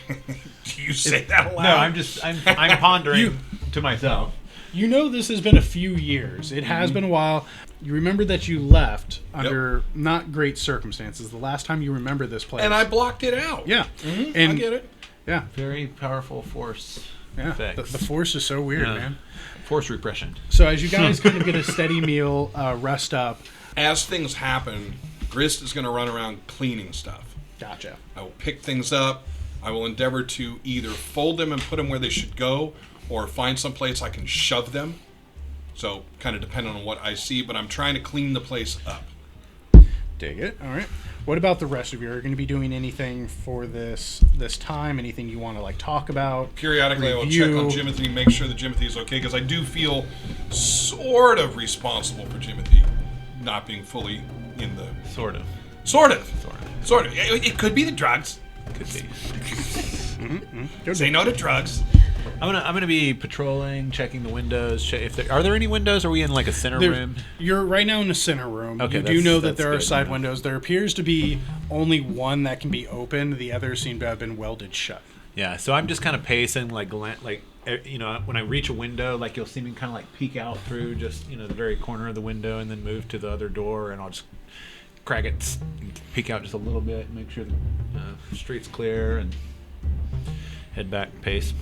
Do you say that aloud? No, I'm pondering to myself. You know this has been a few years. It has been a while. You remember that you left under not great circumstances. The last time you remember this place. And I blocked it out. Yeah. I And get it. yeah. Very powerful force effects. The force is so weird, Yeah. man. Force repression. So as you guys kind of get a steady meal, rest up. As things happen, Grist is going to run around cleaning stuff. Gotcha. I will pick things up. I will endeavor to either fold them and put them where they should go, or find some place I can shove them. So, kind of depending on what I see, but I'm trying to clean the place up. Dig it. All right. What about the rest of you? Are you going to be doing anything for this time? Anything you want to like talk about? Periodically, I will Review? check on Jimothy, make sure that Jimothy is okay, because I do feel sort of responsible for Jimothy not being fully in the... Sort of. Sort of. It could be the drugs. Could be. Say no to drugs. I'm gonna be patrolling, checking the windows. Are there any windows? Are we in like a center room? You're right now in the center room. Okay, you do know that that's there are good, side yeah. windows. There appears to be only one that can be opened. The others seem to have been welded shut. Yeah. So I'm just kind of pacing, like when I reach a window, like you'll see me kind of like peek out through just the very corner of the window, and then move to the other door, and I'll just crack it, peek out just a little bit, make sure the street's clear, and head back, pace.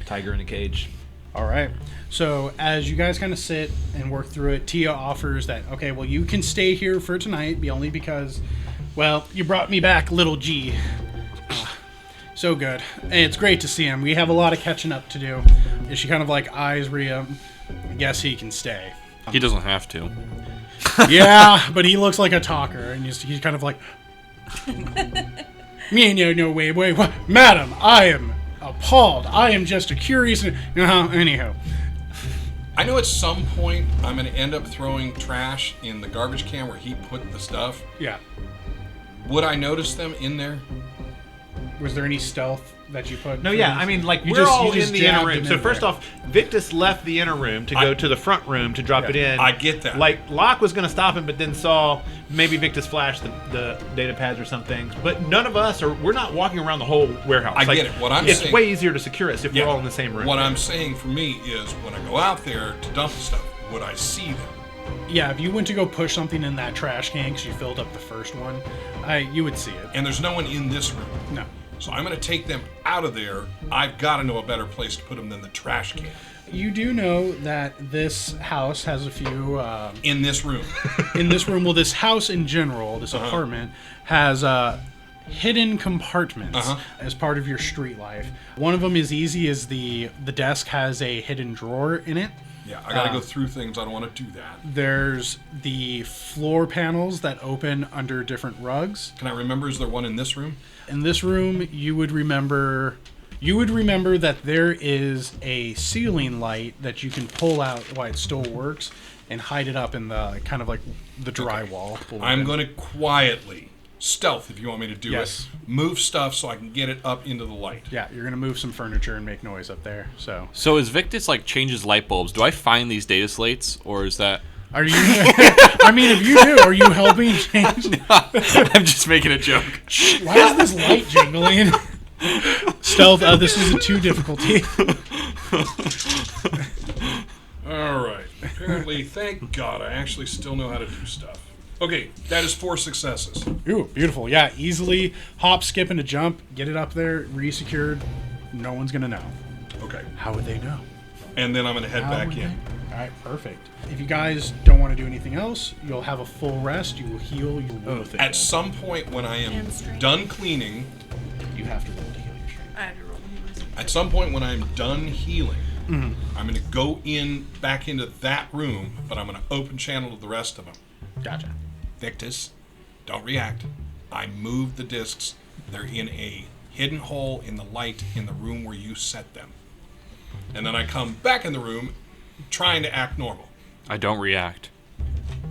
Tiger in a cage. All right. So as you guys kind of sit and work through it, Tia offers that, okay, well, you can stay here for tonight, only because, well, you brought me back little G. So good. And it's great to see him. We have a lot of catching up to do. And she kind of like eyes Rhea. I guess he can stay. He doesn't have to. Yeah, but he looks like a talker, and he's kind of like, no, wait, what? Madam, I am appalled. I am just a curious... anyhow. I know at some point I'm going to end up throwing trash in the garbage can where he put the stuff. Yeah. Would I notice them in there? Was there any stealth that you put? No, yeah, I mean, like, You we're just- all you just in the inner jabbed room. him So in first there. off, Victus left the inner room to go to the front room to drop it in. I get that. Like, Locke was going to stop him, but then saw maybe Victus flash the data pads or something. But none of us we're not walking around the whole warehouse. I get it. What I'm it's saying- way easier to secure us if we're all in the same room. What I'm saying for me is when I go out there to dump stuff, would I see them? Yeah, if you went to go push something in that trash can because you filled up the first one, you would see it. And there's no one in this room. No. So I'm going to take them out of there. I've got to know a better place to put them than the trash can. You do know that this house has a few... In this room. in this room, well, this house in general, this apartment, has hidden compartments as part of your street life. One of them is easy as the desk has a hidden drawer in it. Yeah, I got to go through things. I don't want to do that. There's the floor panels that open under different rugs. Can I remember, is there one in this room? In this room, you would remember that there is a ceiling light that you can pull out while it still works and hide it up in the kind of like the drywall. I'm going to quietly, stealth if you want me to do Yes. it, move stuff so I can get it up into the light. Yeah, you're gonna move some furniture and make noise up there. So as Victus like changes light bulbs, do I find these data slates, or is that? Are you? I mean, if you do, are you helping change? I'm just making a joke. Why is this light jingling? Stealth. This is a 2 difficulty. All right. Apparently, thank God, I actually still know how to do stuff. Okay, that is 4 successes. Ooh, beautiful. Yeah, easily hop, skip, and a jump. Get it up there, re-secured. No one's going to know. Okay. How would they know? And then I'm going to head How back would in. they? All right, perfect. If you guys don't want to do anything else, you'll have a full rest. You will heal. You will thank At God. some point when I am And strength. done cleaning, You have to roll to heal your strength. I have to roll the healer's. at some point when I'm done healing, Mm-hmm. I'm going to go back into that room, but I'm going to open channel to the rest of them. Gotcha. Victus, don't react. I moved the discs. They're in a hidden hole in the light in the room where you set them. And then I come back in the room trying to act normal. I don't react.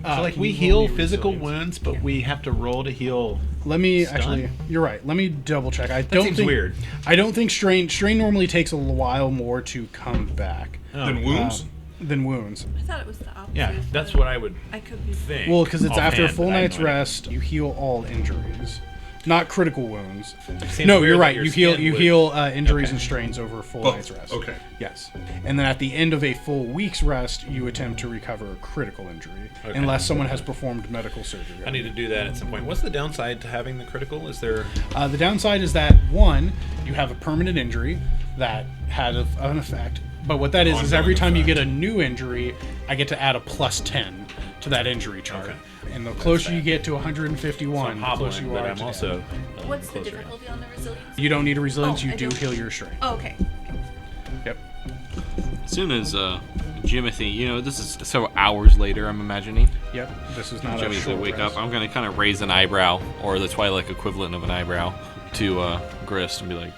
So like we you heal roll your physical resilience. wounds, but we have to roll to heal. Let me Stun? actually. You're right. Let me double check. I That don't seems think weird. I don't think strain normally takes a while more to come back Then wounds? than wounds. I thought it was the opposite. Yeah, that's but what I would I could be. think. Well, because it's after a offhand, full but I have night's no idea. rest, you heal all injuries, not critical wounds. Seems No, weird you're that right. your You heal skin you would- heal injuries Okay. and strains over a full Both. night's rest. Okay. Yes, and then at the end of a full week's rest, you attempt to recover a critical injury, Okay. unless someone has performed medical surgery. I need to do that at some point. What's the downside to having the critical? Is there? The downside is that one, you have a permanent injury that had an effect. But what that is Ongoing every time you effect. get a new injury, I get to add a +10 to that injury chart. Okay. And the closer you bad. get to So 151, I'm the closer hobbling, you but are I'm to also. What's the closer. difficulty on the resilience? You don't need a resilience. Oh, You I do don't- heal your strength. Oh, okay. Yep. As soon as Jimothy, this is several hours later, I'm imagining. Yep. This is not a Jimothy short wake rest. up. I'm gonna kind of raise an eyebrow, or the Twi'lek equivalent of an eyebrow, to Grist and be like,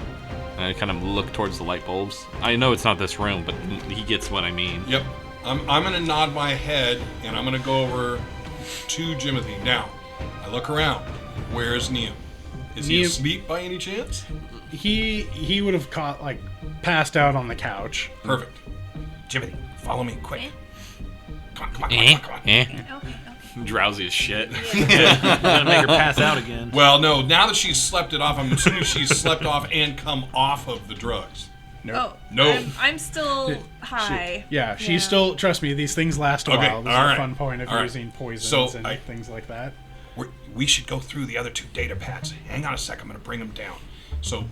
and I kind of look towards the light bulbs. I know it's not this room, but he gets what I mean. Yep. I'm going to nod my head, and I'm going to go over to Jimothy. Now, I look around. Where is Neil? Is he Neil- asleep by any chance? He would have passed out on the couch. Perfect. Jimothy, follow me, quick. Eh? Come on, come on, come on, come on. Okay, okay. Drowsy as shit. Gonna make her pass out again. Well, no, now that she's slept it off, I'm assuming she's slept off and come off of the drugs. Oh, No. I'm still high. Yeah, she's still. Trust me, these things last a Okay, while. This all is right, a fun point of all right. using poisons So, and things like that. We should go through the other 2 data pads. Hang on a sec, I'm going to bring them down. So,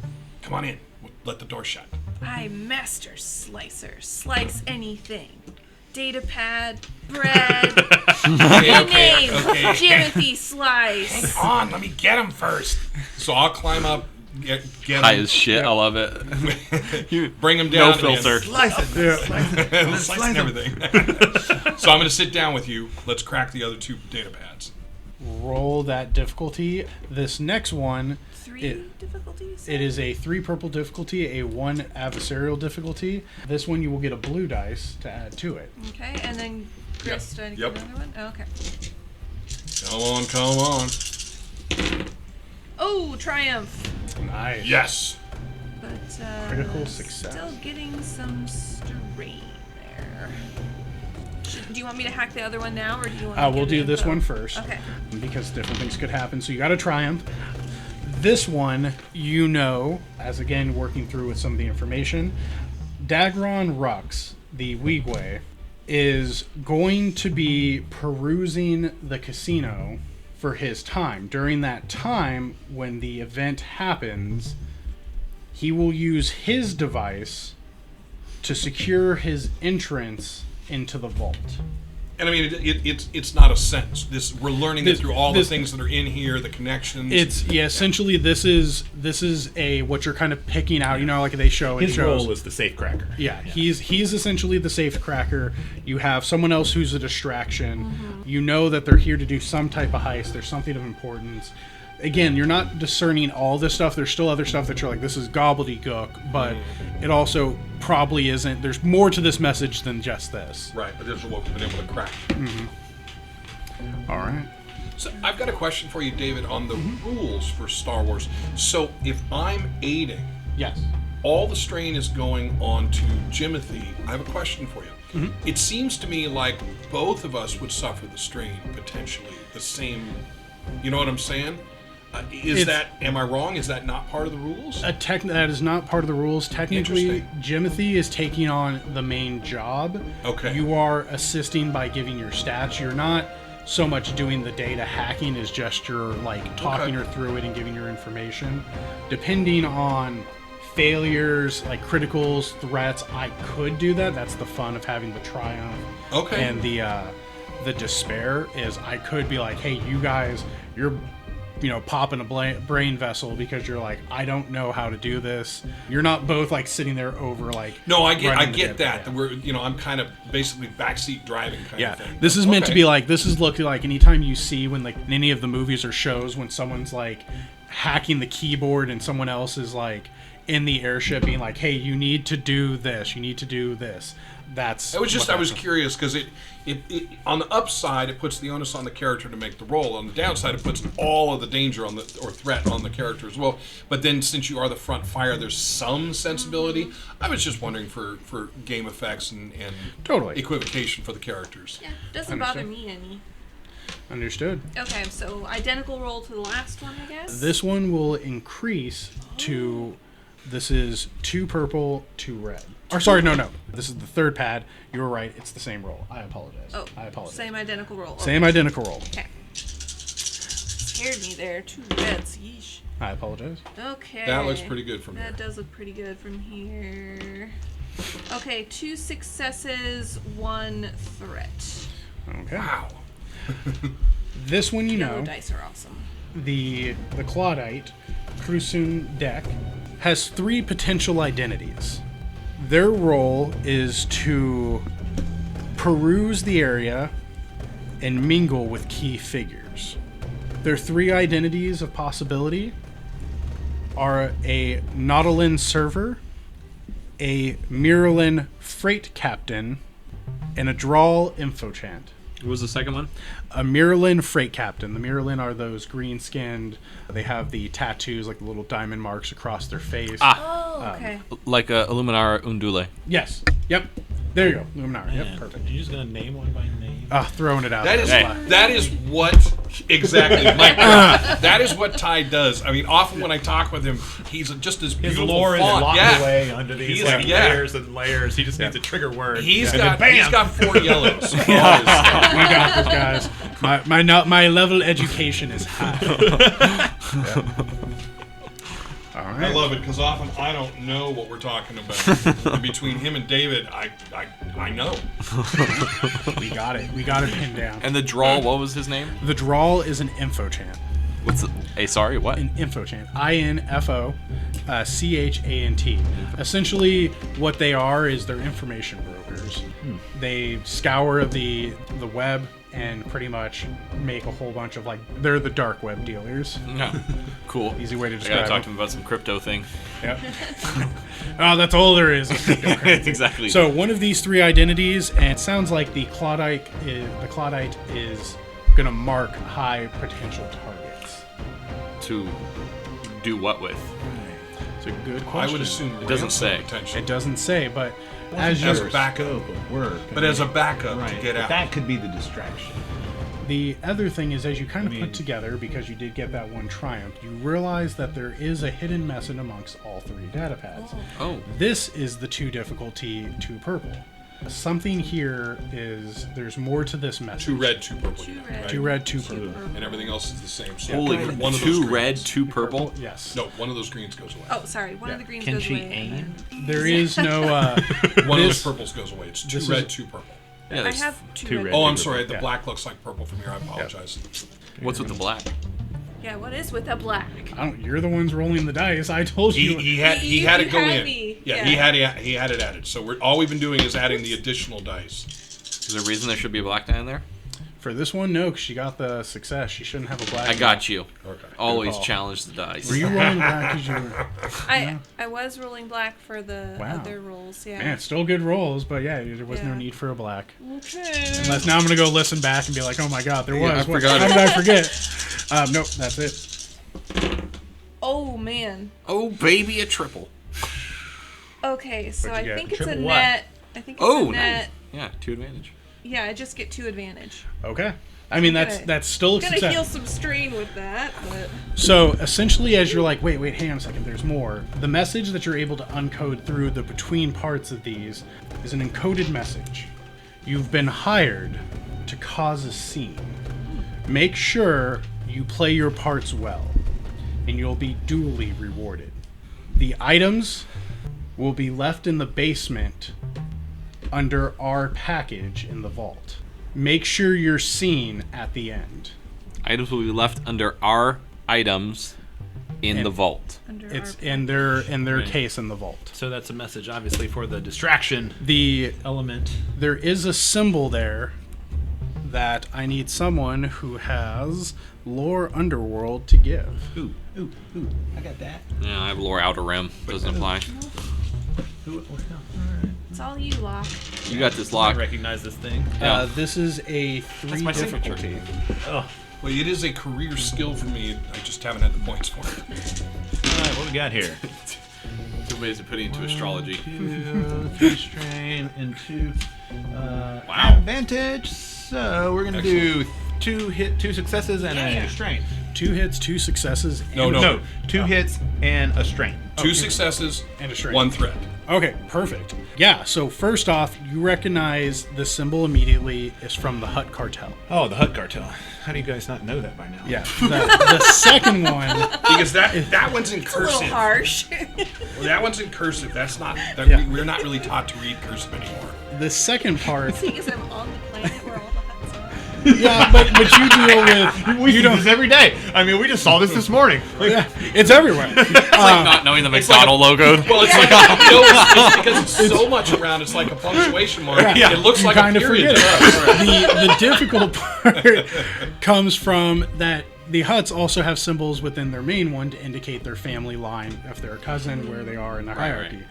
come on in. Let the door shut. I master slicer. Slice anything. Data pad, bread, Okay, name, okay. Jimothy Slice. Hang on, let me get him first. So I'll climb up, get High him, as shit. I love it. bring him down. No filter. Slicing everything. So I'm going to sit down with you. Let's crack the other 2 data pads. Roll that difficulty. This next one, 3 difficulties? it is a 3 purple difficulty, a 1 adversarial difficulty. This one you will get a blue dice to add to it. Okay, and then Grist. Yep, Do I yep. get another one? Oh, okay. Come on. Oh, triumph. Nice. Yes. But Critical success. Still getting some strain there. Do you want me to hack the other one now, or do you want? to We'll give do me this info? one first. Okay. Because different things could happen. So you got a triumph. This one, as again working through with some of the information, Dagron Rux, the Weegway, is going to be perusing the casino for his time. During that time, when the event happens, he will use his device to secure his entrance into the vault. And I mean, it's not a sentence. We're learning it through all the this- things that are in here, the connections. Essentially this is a what you're kind of picking out, like they show in His shows. role is the safe cracker. Yeah, he's essentially the safe cracker. You have someone else who's a distraction. You know that they're here to do some type of heist. There's something of importance. Again, you're not discerning all this stuff. There's still other stuff that you're like, this is gobbledygook, but it also probably isn't. There's more to this message than just this. Right, but this is what we've been able to crack. All right. So I've got a question for you, David, on the rules for Star Wars. So if I'm aiding, Yes. all the strain is going on to Jimothy. I have a question for you. It seems to me like both of us would suffer the strain potentially. The same, you know what I'm saying? Am I wrong? Is that not part of the rules? That is not part of the rules. Technically, Interesting. Jimothy is taking on the main job. Okay. You are assisting by giving your stats. You're not so much doing the data hacking as just your like talking her through it and giving her information. Depending on failures, like criticals, threats, I could do that. That's the fun of having the triumph. Okay. And the despair is I could be like, hey, you guys, you're popping a brain vessel because you're like, I don't know how to do this. You're not both like sitting there over like. No, I get that. that. We're I'm kind of basically backseat driving kind of thing. This is meant to be like, this is looking like anytime you see when like in any of the movies or shows when someone's like hacking the keyboard and someone else is like in the airship being like, hey, you need to do this, you need to do this. I was curious because it on the upside it puts the onus on the character to make the roll. On the downside it puts all of the danger or threat on the character as well. But then since you are the front fire, there's some sensibility. I was just wondering for game effects and totally equivocation for the characters. Yeah, doesn't bother me any. Understood. Okay, so identical roll to the last one, I guess. This one will increase to. This is 2 purple, 2 red. Or sorry, no. This is the third pad. You were right. It's the same roll. I apologize. Oh, I apologize. Same identical roll. Same identical roll. Okay. Scared me there. 2 reds. Yeesh. I apologize. Okay. That looks pretty good from here. That does look pretty good from here. Okay, 2 successes, 1 threat. Okay. Wow. This one, Yellow dice are awesome. The Claudite Crusoon deck has 3 potential identities. Their role is to peruse the area and mingle with key figures. Their 3 identities of possibility are a Nautilin server, a Miralin freight captain, and a Drawl infochant. What was the second one? A Miralin freight captain. The Miralin are those green-skinned. They have the tattoos, like the little diamond marks across their face. Oh, okay. Like a Illuminara Undule. Yes. Yep. There you go. Luminara. Yep. Man, Perfect. Are you just gonna name one by name? Throwing it out. That there. is that is what exactly Mike. That is what Ty does. I mean, often when I talk with him, he's just this His beautiful lore is font. locked away under these He's- layers and layers. He just needs a trigger word. He's and got then bam! he's got 4 yellows. We got this, guys. My level education is high. All right. I love it because often I don't know what we're talking about. And between him and David, I know. We got it. We got it pinned down. And the drawl, what was his name? The Drawl is an infochant. What's the... sorry, what? An infochant. INFO CHANT. Essentially, what they are is they're information brokers. They scour the web and pretty much make a whole bunch of they're the dark web dealers. No. Cool. Easy way to I describe gotta talk it. to him about some crypto thing. Yep. Oh, that's all there is. Exactly. So one of these 3 identities, and it sounds like the Claudite is going to mark high potential targets. To do what with? It's a good I question. would assume It doesn't say. potential. It doesn't say, but as As you a backup. Scope of work. But as a backup right. to get but out. that could be the distraction. The other thing is, as you kind of I mean- put together, because you did get that one triumph, you realize that there is a hidden message amongst all 3 data pads. Oh. This is the 2 difficulty, 2 purple. Something here is, there's more to this message. 2 red, 2 purple. 2 you mean, red. right? 2 red, 2 purple. And everything else is the same. So Holy, one of those 2 greens. red, 2 purple? Yes. No, one of those greens goes away. Oh, sorry. One of the greens Can goes she away. aim? There is no, One of those this- purples goes away. It's 2 this red, is- 2 purple. Yeah, I there's- have 2 2 red. red. Oh, I'm sorry. The Yeah. black looks like purple from here. I apologize. What's with the black? Yeah, what is with the black? you're the ones rolling the dice. I told you. He had You it go had in. me. Yeah, Yeah. he had it added. So all we've been doing is adding the additional dice. Is there a reason there should be a black die in there? For this one, no, because she got the success. She shouldn't have a black. I got you. Okay. Always call. challenge the dice. Were you rolling black because you were... I was rolling black for the Wow. other rolls, yeah. Man, still good rolls, but yeah, there was no Yeah. need for a black. Okay. Unless now I'm going to go listen back and be like, oh my god, there was. I forgot How it. did I forget? Nope, that's it. Oh, man. Oh, baby, a triple. Okay, so What'd I you get? think it's a Triple what? net. I think it's Oh, a net. Yeah, 2 advantage. Yeah, I just get 2 advantage. Okay. I mean, Okay. that's still a Gonna heal success. some strain with that, but So essentially, as you're like, wait, hang on a second, there's more. The message that you're able to uncode through the between parts of these is an encoded message. You've been hired to cause a scene. Make sure you play your parts well, and you'll be duly rewarded. The items will be left in the basement under our package in the vault. Make sure you're seen at the end. Items will be left under our items in the vault. It's in their case in the vault. So that's a message, obviously, for the distraction The element. There is a symbol there that I need someone who has lore underworld to give. Ooh, I got that. Yeah, I have lore outer rim. Doesn't apply. It's all you, Locke. You got this, I Lock. recognize this thing. Yeah. This is a 3 my signature. difficulty. Oh, Well, it is a career skill for me. I just haven't had the points for it. all right, what we got here? 2 ways to put it into astrology. 2, 3 strain, and 2 Wow. advantage. So we're gonna do 2 successes and a strain. 2 hits, 2 successes. No, and no. 2 hits and a strain. 2 successes And a strain. 1 threat. Okay, perfect. Yeah, so first off, you recognize the symbol immediately is from the Hut Cartel. Oh, the Hut Cartel. How do you guys not know that by now? Yeah, the second one, Because that one's in It's a little cursive. harsh. Well, that one's in cursive. That's not. Yeah. We're not really taught to read cursive anymore. the second part, Because I'm on the planet where all the huts are. yeah, but you deal with, We do this every day. I mean, we just saw this morning. yeah, it's everywhere. Not knowing the McDonald logo. Well, it's like it's because it's so much around. It's like a punctuation mark. Yeah. It looks You like a kinda period. forget to us. The difficult part comes from that the huts also have symbols within their main one to indicate their family line, if they're a cousin, where they are in the hierarchy. right.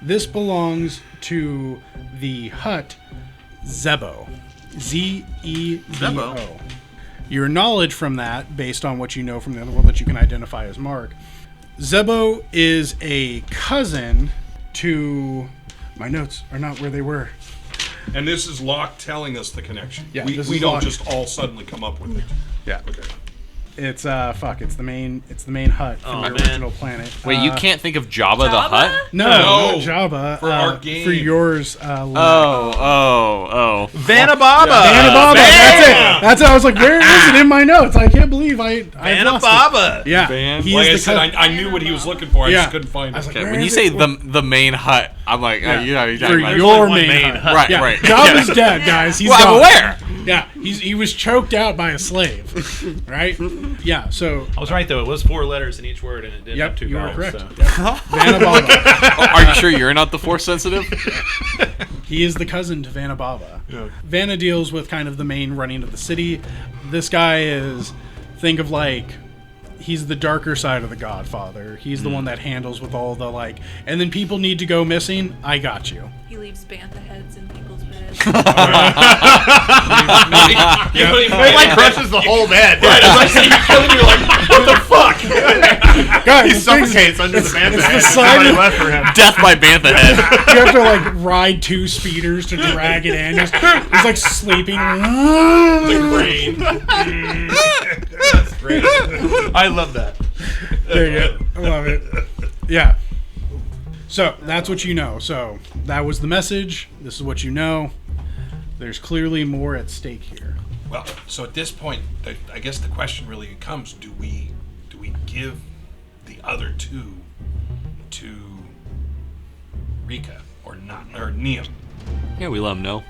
This belongs to the hut Zebo. Zebo. Zebo. Your knowledge from that, based on what you know from the other world that you can identify as Mark, Zebo is a cousin to... My notes are not where they were. And this is Locke telling us the connection. Yeah, we this we is don't Locke. just all suddenly come up with it. Yeah. Okay. It's it's the main hut from Oh, the man. original planet. Wait, you can't think of Jabba the Jabba? Hutt? No, No. not Jabba. For our game. For yours, Oh. Vanababa! Vanababa. That's it. That's it. I was like, where is it in my notes? I can't believe I lost it. Vanababa! Yeah. Van- He Like is I the said, cousin. I knew what he was looking for. I Yeah. just couldn't find I was it. like, Okay, where when you is say it? the main hut, I'm like, Yeah. you're For talking about your only one main main hut. hut. Right, Yeah. right. Jabba's dead, guys. He's Well, I'm gone. aware. Yeah, he was choked out by a slave, right? Yeah, so I was right, though. It was 4 letters in each word, and it didn't have yep, 2 you were vowels. correct. So. Yep. Vanababa. Are you sure you're not the Force sensitive? He is the cousin to Vanababa. Yeah. Vanna deals with kind of the main running of the city. This guy is, think of like, he's the darker side of the Godfather. He's the one that handles with all the like, and then people need to go missing. I got you. He leaves bantha heads in people's beds. It like crushes the whole bed. Right, as I say, you kill him, you're like, what the fuck? Guys, He the thing's- suffocates under the band. the side Nobody of- left for him. Death by Bantha Head. you have to like ride 2 speeders to drag it in. He's like sleeping. The brain. That's great. I love that. There you go. I love it. Yeah. So that's what you know. So that was the message. This is what you know. There's clearly more at stake here. Well, so at this point, I guess the question really becomes: Do we give the other 2 to Rika or not, or Neum? Yeah, we let him know.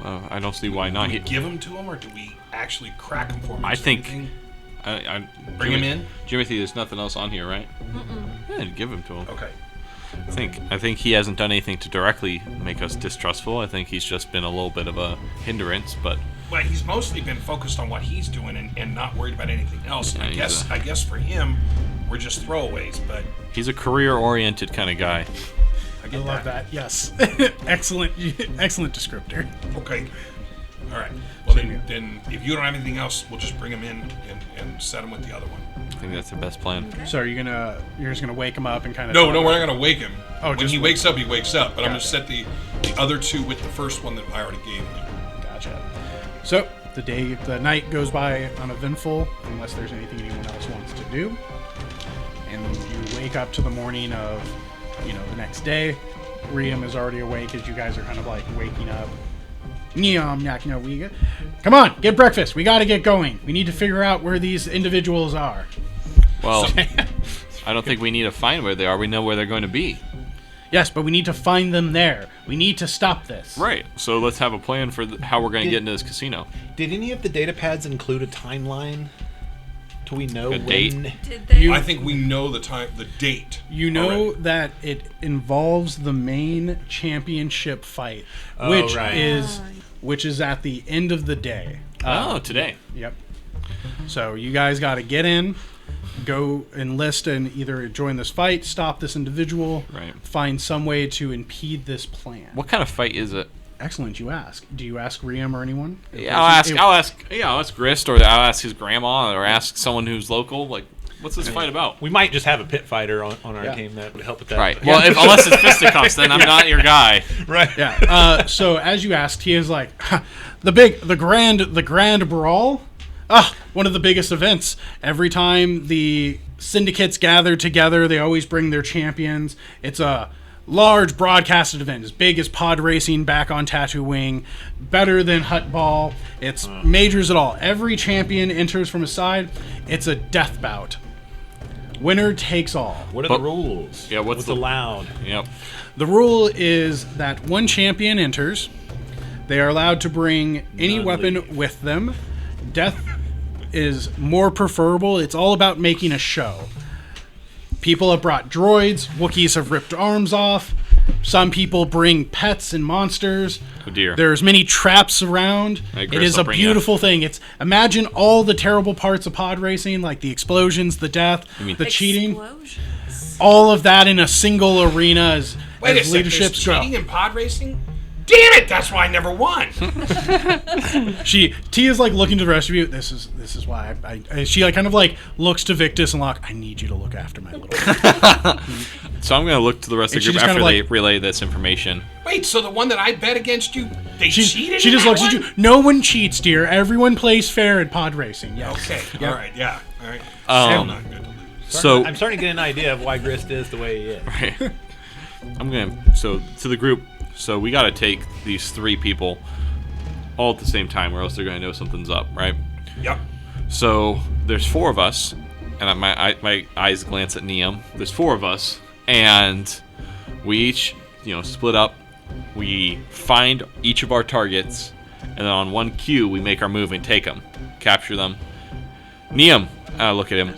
I don't see why not. Do we give them to him, or do we actually crack them for him? I Is think- anything- Bring him in? Jimothy, there's nothing else on here, right? Yeah, give him to him. Okay. I think he hasn't done anything to directly make us distrustful. I think he's just been a little bit of a hindrance, but Well, he's mostly been focused on what he's doing and not worried about anything else. Yeah, I guess for him, we're just throwaways. But he's a career-oriented kind of guy. I I get love that. Yes. Excellent descriptor. Okay. All right. Well, then if you don't have anything else, we'll just bring him in and set him with the other one. I think that's the best plan. So you're just gonna wake him up and kind of No, we're not gonna wake him. Oh, when just he wait. wakes up, he wakes up. But I'm gonna Gotcha. set the other 2 with the first one that I already gave him. Gotcha. So the night goes by uneventful unless there's anything anyone else wants to do, and you wake up to the morning of the next day. Riam is already awake as you guys are kind of like waking up. Come on, get breakfast. We got to get going. We need to figure out where these individuals are. Well, I don't think we need to find where they are. We know where they're going to be. Yes, but we need to find them there. We need to stop this. Right. So let's have a plan for how we're going to get into this casino. Did any of the data pads include a timeline? Do we know A date? when? Did they? I think we know the date. You know already. that it involves the main championship fight, Oh, which right. is at the end of the day. Today. Yep. So you guys got to get in, go enlist, and either join this fight, stop this individual, Right. find some way to impede this plan. What kind of fight is it? Excellent, you ask. Do you ask Riam or anyone? Yeah, I'll ask Grist, or I'll ask his grandma, or ask someone who's local. Like, what's this fight about? We might just have a pit fighter on our team that would help with that. Right. Well, unless it's fisticuffs, then I'm not your guy. Right. Yeah. So as you asked, he is like, the grand brawl. One of the biggest events. Every time the syndicates gather together, they always bring their champions. It's a large broadcasted event, as big as pod racing back on Tatooine, better than Hut Ball. It's majors at all. Every champion enters from a side. It's a death bout. Winner takes all. What are the rules? Yeah, what's the- allowed? Yep. The rule is that one champion enters. They are allowed to bring any None weapon leave. with them. Death is more preferable. It's all about making a show. People have brought droids. Wookiees have ripped arms off. Some people bring pets and monsters. Oh dear. There's many traps around. Hey, It Grist, is I'll a bring beautiful thing. It's imagine all the terrible parts of pod racing, like the explosions, the death, mean- the cheating, Explosions. all of that in a single arena as Wait a as second, there's leaderships grow. cheating in pod racing? Damn it! That's why I never won. Tia's like looking to the rest of you. This is why I she like kind of like looks to Victus and Locke. I need you to look after my little. So I'm going to look to the rest of And the she group just kind after of they like- relay this information. Wait, so the one that I bet against you, they cheated? She in just that looks one? at you. No one cheats, dear. Everyone plays fair in pod racing. Yes. Okay, all right, yeah, all right. Still not good to lose. So I'm starting to get an idea of why Grist is the way he is. So to the group. So we got to take these three people all at the same time, or else they're going to know something's up, right? Yep. So there's four of us, and my eyes glance at Neum. There's four of us, and we each, split up. We find each of our targets, and then on one cue, we make our move and take them, capture them. Neum, look at him.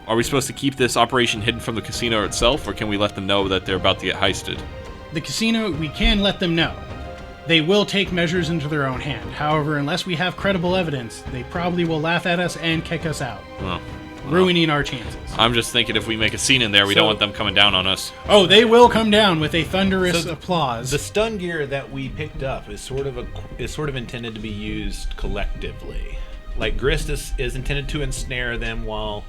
Are we supposed to keep this operation hidden from the casino itself, or can we let them know that they're about to get heisted? The casino, we can let them know. They will take measures into their own hand. However, unless we have credible evidence, they probably will laugh at us and kick us out, Well, ruining our chances. I'm just thinking if we make a scene in there, we don't So- want them coming down on us. Oh, they will come down with a thunderous So applause. The stun gear that we picked up is sort of intended to be used collectively. Like Grist is intended to ensnare them while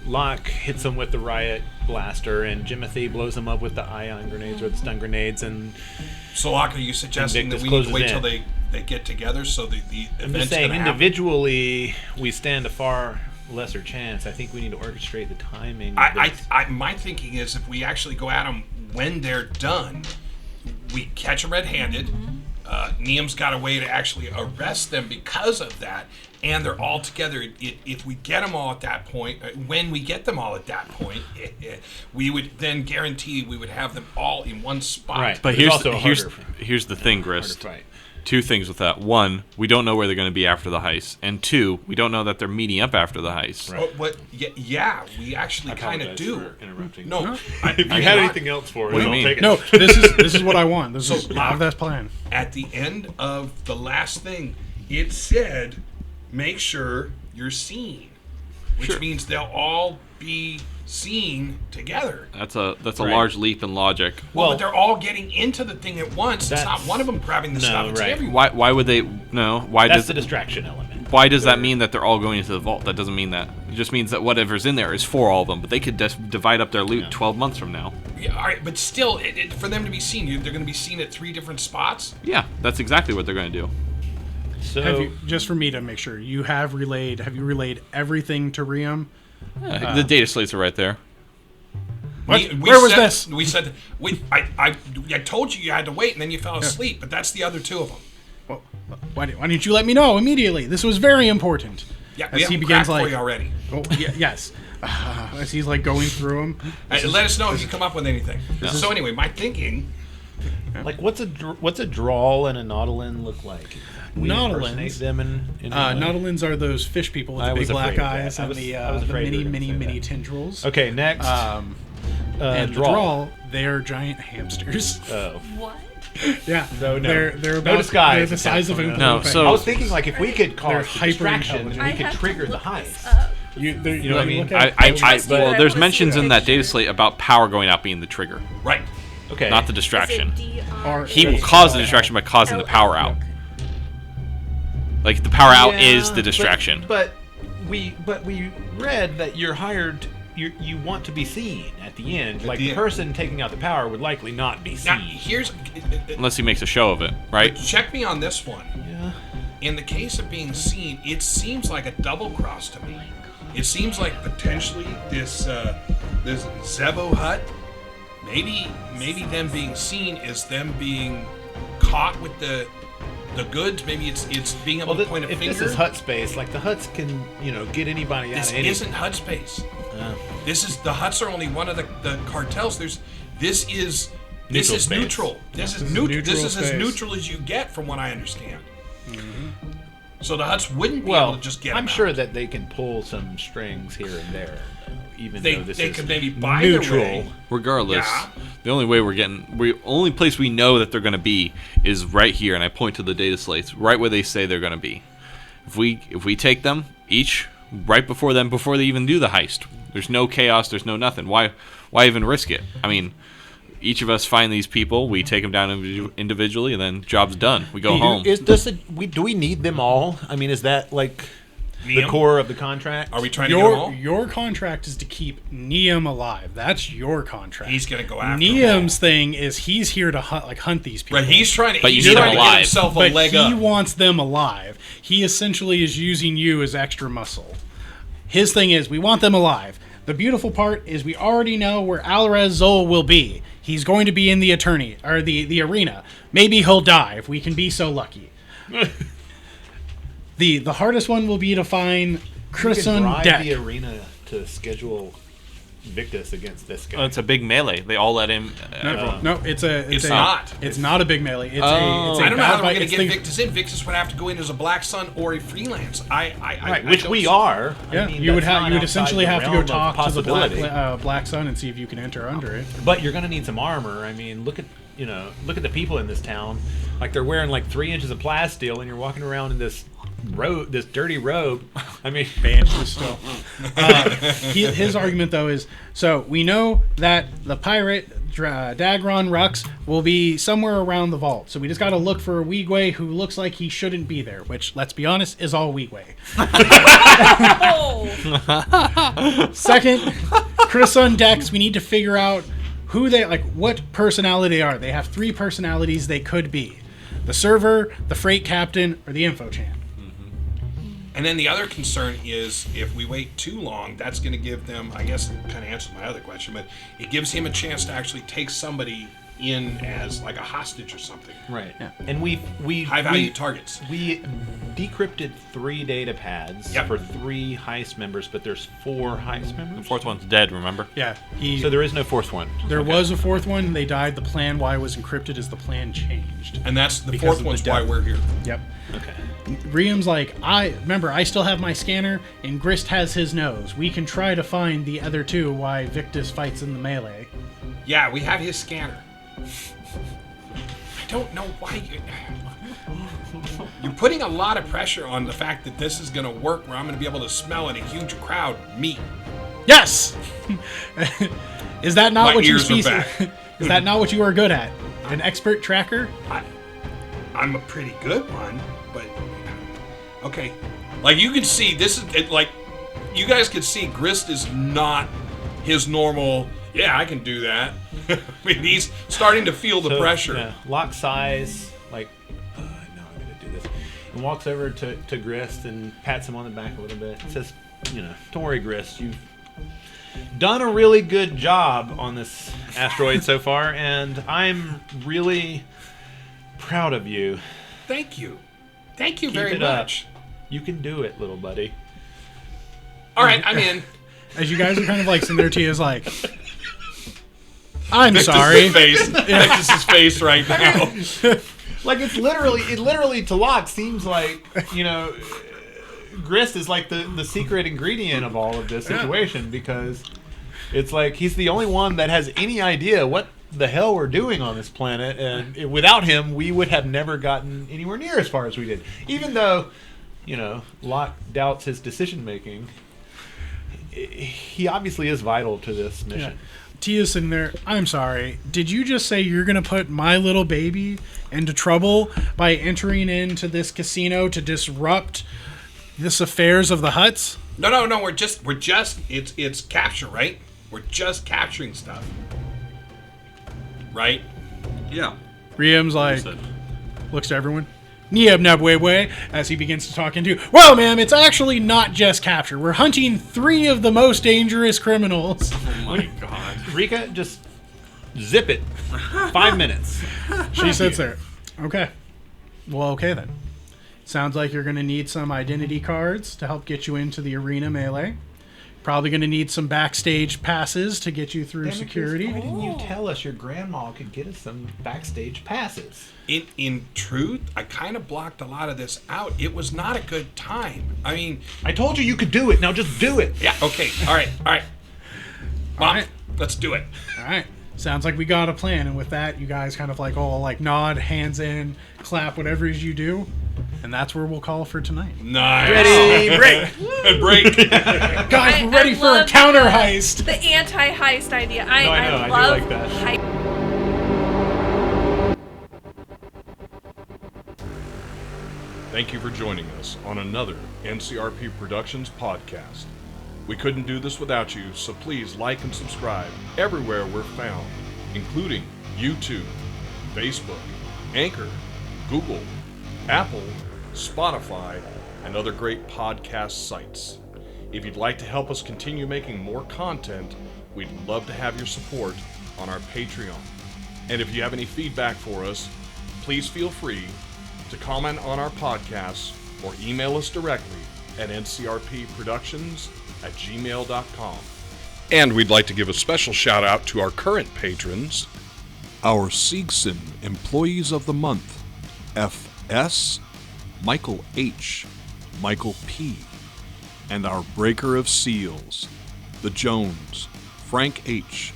Locke hits them with the riot blaster, and Jimothy blows them up with the ion grenades or the stun grenades. And So, Locke, are you suggesting that Victus we need to closes wait in. till they get together so the I'm event's just saying, gonna happen? individually, we stand a far lesser chance. I think we need to orchestrate the timing. of this. My thinking is if we actually go at them when they're done, we catch them red-handed. Neum's got a way to actually arrest them because of that, and they're all together. If we get them all at that point, when we get them all at that point, we would then guarantee we would have them all in one spot. Right. But It's here's also here's the thing, harder Grist. fight. Two things with that. One, we don't know where they're going to be after the heist, and two, we don't know that they're meeting up after the heist. Oh, but yeah, we actually kind of apologize do. for interrupting. No, If you had anything else for us, What do you I'll mean? take it. no, this is what I want. This So, is I have that plan. At the end of the last thing, it said, make sure you're seen, which Sure. means they'll all be seen together. That's a Right. large leap in logic. Well, Well, but they're all getting into the thing at once. It's not That's- one of them grabbing the no, stuff. It's right. everyone. Why would they? No. Why That's does the distraction element. why does that mean that they're all going into the vault? That doesn't mean that. It just means that whatever's in there is for all of them. But they could divide up their loot 12 months from now. Yeah, all right, but still, for them to be seen, they're going to be seen at 3 different spots. Yeah, that's exactly what they're going to do. So Have you, just for me to make sure, have you relayed everything to Riam? The data slates are right there. What? Where was said, this? We said I told you had to wait, and then you fell asleep. But that's the other two of them. Well, why didn't you let me know immediately? This was very important. Yeah, As we he haven't begins cracked for like, you already. oh, yes. As he's like going through them. Let us know if you come up with anything. So anyway, my thinking. Like, what's a drawl and a nautilin look like? We impersonate them in Nautilins are those fish people with the big black eyes I and was the afraid you were many gonna say that. tendrils. Okay, next. And the drawl, they are giant hamsters. Oh. What? Yeah, No. they're No about disguise. they're the size of a No, so- I was thinking, like, if we could They're cause distraction, hyper-intelligent. we I could have trigger to the look heist. this up. You know what I mean? Well, there's mentions in that data slate about power going out being the trigger, Right. Okay. not the distraction. Or- He will cause the distraction by causing the power out. Like the power out is the distraction. But we read that you're hired. You want to be seen at the end. Like the the end. person taking out the power would likely not be Now seen. here's. Unless he makes a show of it, right? Check me on this one. Yeah. In the case of being seen, it seems like a double cross to me. It seems like potentially this Zebo hut, maybe them being seen is them being caught with the goods. Maybe it's being able to point a if finger. this is hut space, like the huts can get anybody out This of any. isn't hut space. The huts are only one of the cartels. This is Neutral space. neutral. This is neutral neutral. This is as space. neutral as you get, from what I understand. So the huts wouldn't be Well, able to just get. I'm them sure out. that they can pull some strings here and there, even They though this they is could maybe buy their neutral. way. Regardless, Yeah. the only place we know that they're going to be is right here, and I point to the data slates, right where they say they're going to be. If we take them each right before they even do the heist, there's no chaos, there's no nothing. Why even risk it? I mean, each of us find these people, we take them down individually, and then job's done. We go home. Do we need them all? I mean, is that like the Neum? core of the contract? Are we trying to get them all? Your contract is to keep Neum alive. That's your contract. He's gonna go after Neum's thing is he's here to hunt these people. Right, he's trying to. But you he's need trying them to get alive. himself a but leg he up. wants them alive. He essentially is using you as extra muscle. His thing is, we want them alive. The beautiful part is we already know where Alvarez Zol will be. He's going to be in the the arena. Maybe he'll die if we can be so lucky. The hardest one will be to find Crimson drive Deck. the arena to schedule Victus against this guy. It's a big melee. They all let him. No, it's not. It's not a big melee. It's a I don't know how bad we're fight. going to It's get things- Victus in. Victus would have to go in as a Black Sun or a freelance. Right, which don't we see- are. Yeah, I mean, you would that's have. not You would outside essentially the have to go realm of talk to the possibility. Black Sun and see if you can enter under it. But you're going to need some armor. I mean, look at the people in this town. Like they're wearing like 3 inches of plasteel, and you're walking around in this dirty robe. I mean, Bandages still. His argument though is, so we know that the pirate Dagron Rux will be somewhere around the vault. So we just got to look for a Weegway who looks like he shouldn't be there. Which, let's be honest, is all Weegway. Oh, Second, Crimson Decks. We need to figure out who they what personality they are. They have 3 personalities they could be: the server, the freight captain, or the info champ. And then the other concern is if we wait too long, that's going to give them, I guess it kind of answers my other question, but it gives him a chance to actually take somebody in as like a hostage or something. right. Yeah. And we High value targets. We decrypted 3 data pads Yep. for 3 heist members, but there's 4 heist members. The fourth one's dead. Remember? Yeah, So there is no 4th one. there was a 4th one. They died. The plan why it was encrypted is the plan changed. And that's the Because fourth of the one's why death. we're here. Yep. Okay. Riam's like, I still have my scanner, and Grist has his nose. We can try to find the other 2 why Victus fights in the melee. Yeah, we have his scanner. I don't know why you're putting a lot of pressure on the fact that this is going to work where I'm going to be able to smell in a huge crowd meat. Yes. Is that not My what you ears are species? back. Is that not what you are good at? An expert tracker? I'm a pretty good one, but okay. Like you can see, this is like you guys can see, Grist is not his normal. Yeah, I can do that. I mean, he's starting to feel the pressure. Yeah, lock size, like, no, I'm going to do this. And walks over to Grist and pats him on the back a little bit. Says, don't worry, Grist, done a really good job on this asteroid so far, and I'm really proud of you. Thank you. Thank you Keep very it much. up. You can do it, little buddy. All right, I'm in. As you guys are kind of like sitting there, Tia's like, I'm sorry. Victus's face right now. Like it literally to Locke seems like, Grist is like the secret ingredient of all of this situation, because it's like he's the only one that has any idea what the hell we're doing on this planet, and without him we would have never gotten anywhere near as far as we did. Even though, Locke doubts his decision making, he obviously is vital to this mission. Yeah. Tia's sitting there, I'm sorry, did you just say you're going to put my little baby into trouble by entering into this casino to disrupt this affairs of the Hutts? No, we're just it's capture, right? We're just capturing stuff. Right? Yeah. Riem's like, Said. looks to everyone. Niebnabwewe, as he begins to talk into, well, ma'am, it's actually not just capture. We're hunting 3 of the most dangerous criminals. Oh my god. Rika, just zip it. 5 minutes. She sits there. Okay. Well, okay then. Sounds like you're going to need some identity cards to help get you into the arena melee. Probably going to need some backstage passes to get you through security. Why didn't you tell us your grandma could get us some backstage passes? In truth, I kind of blocked a lot of this out. It was not a good time. I mean, I told you could do it. Now just do it. yeah, okay. All right. Mom, right. let's do it. All right. Sounds like we got a plan. And with that, you guys kind of like all like nod, hands in, clap, whatever it is you do. And that's where we'll call for tonight. Nice. Ready, break. Break. Guys, we're ready for a love counter heist. The anti-heist idea. I know, I do love like that. Thank you for joining us on another NCRP Productions podcast. We couldn't do this without you, so please like and subscribe everywhere we're found, including YouTube, Facebook, Anchor, Google, Apple, Spotify, and other great podcast sites. If you'd like to help us continue making more content, we'd love to have your support on our Patreon. And if you have any feedback for us, please feel free to comment on our podcasts or email us directly at ncrpproductions@gmail.com. And we'd like to give a special shout out to our current patrons, our Siegson Employees of the Month, F.S., Michael H., Michael P., and our Breaker of Seals, the Jones, Frank H.,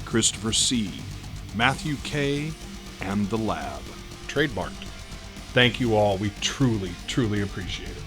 Christopher C., Matthew K., and the Lab. Trademarked. Thank you all. We truly, truly appreciate it.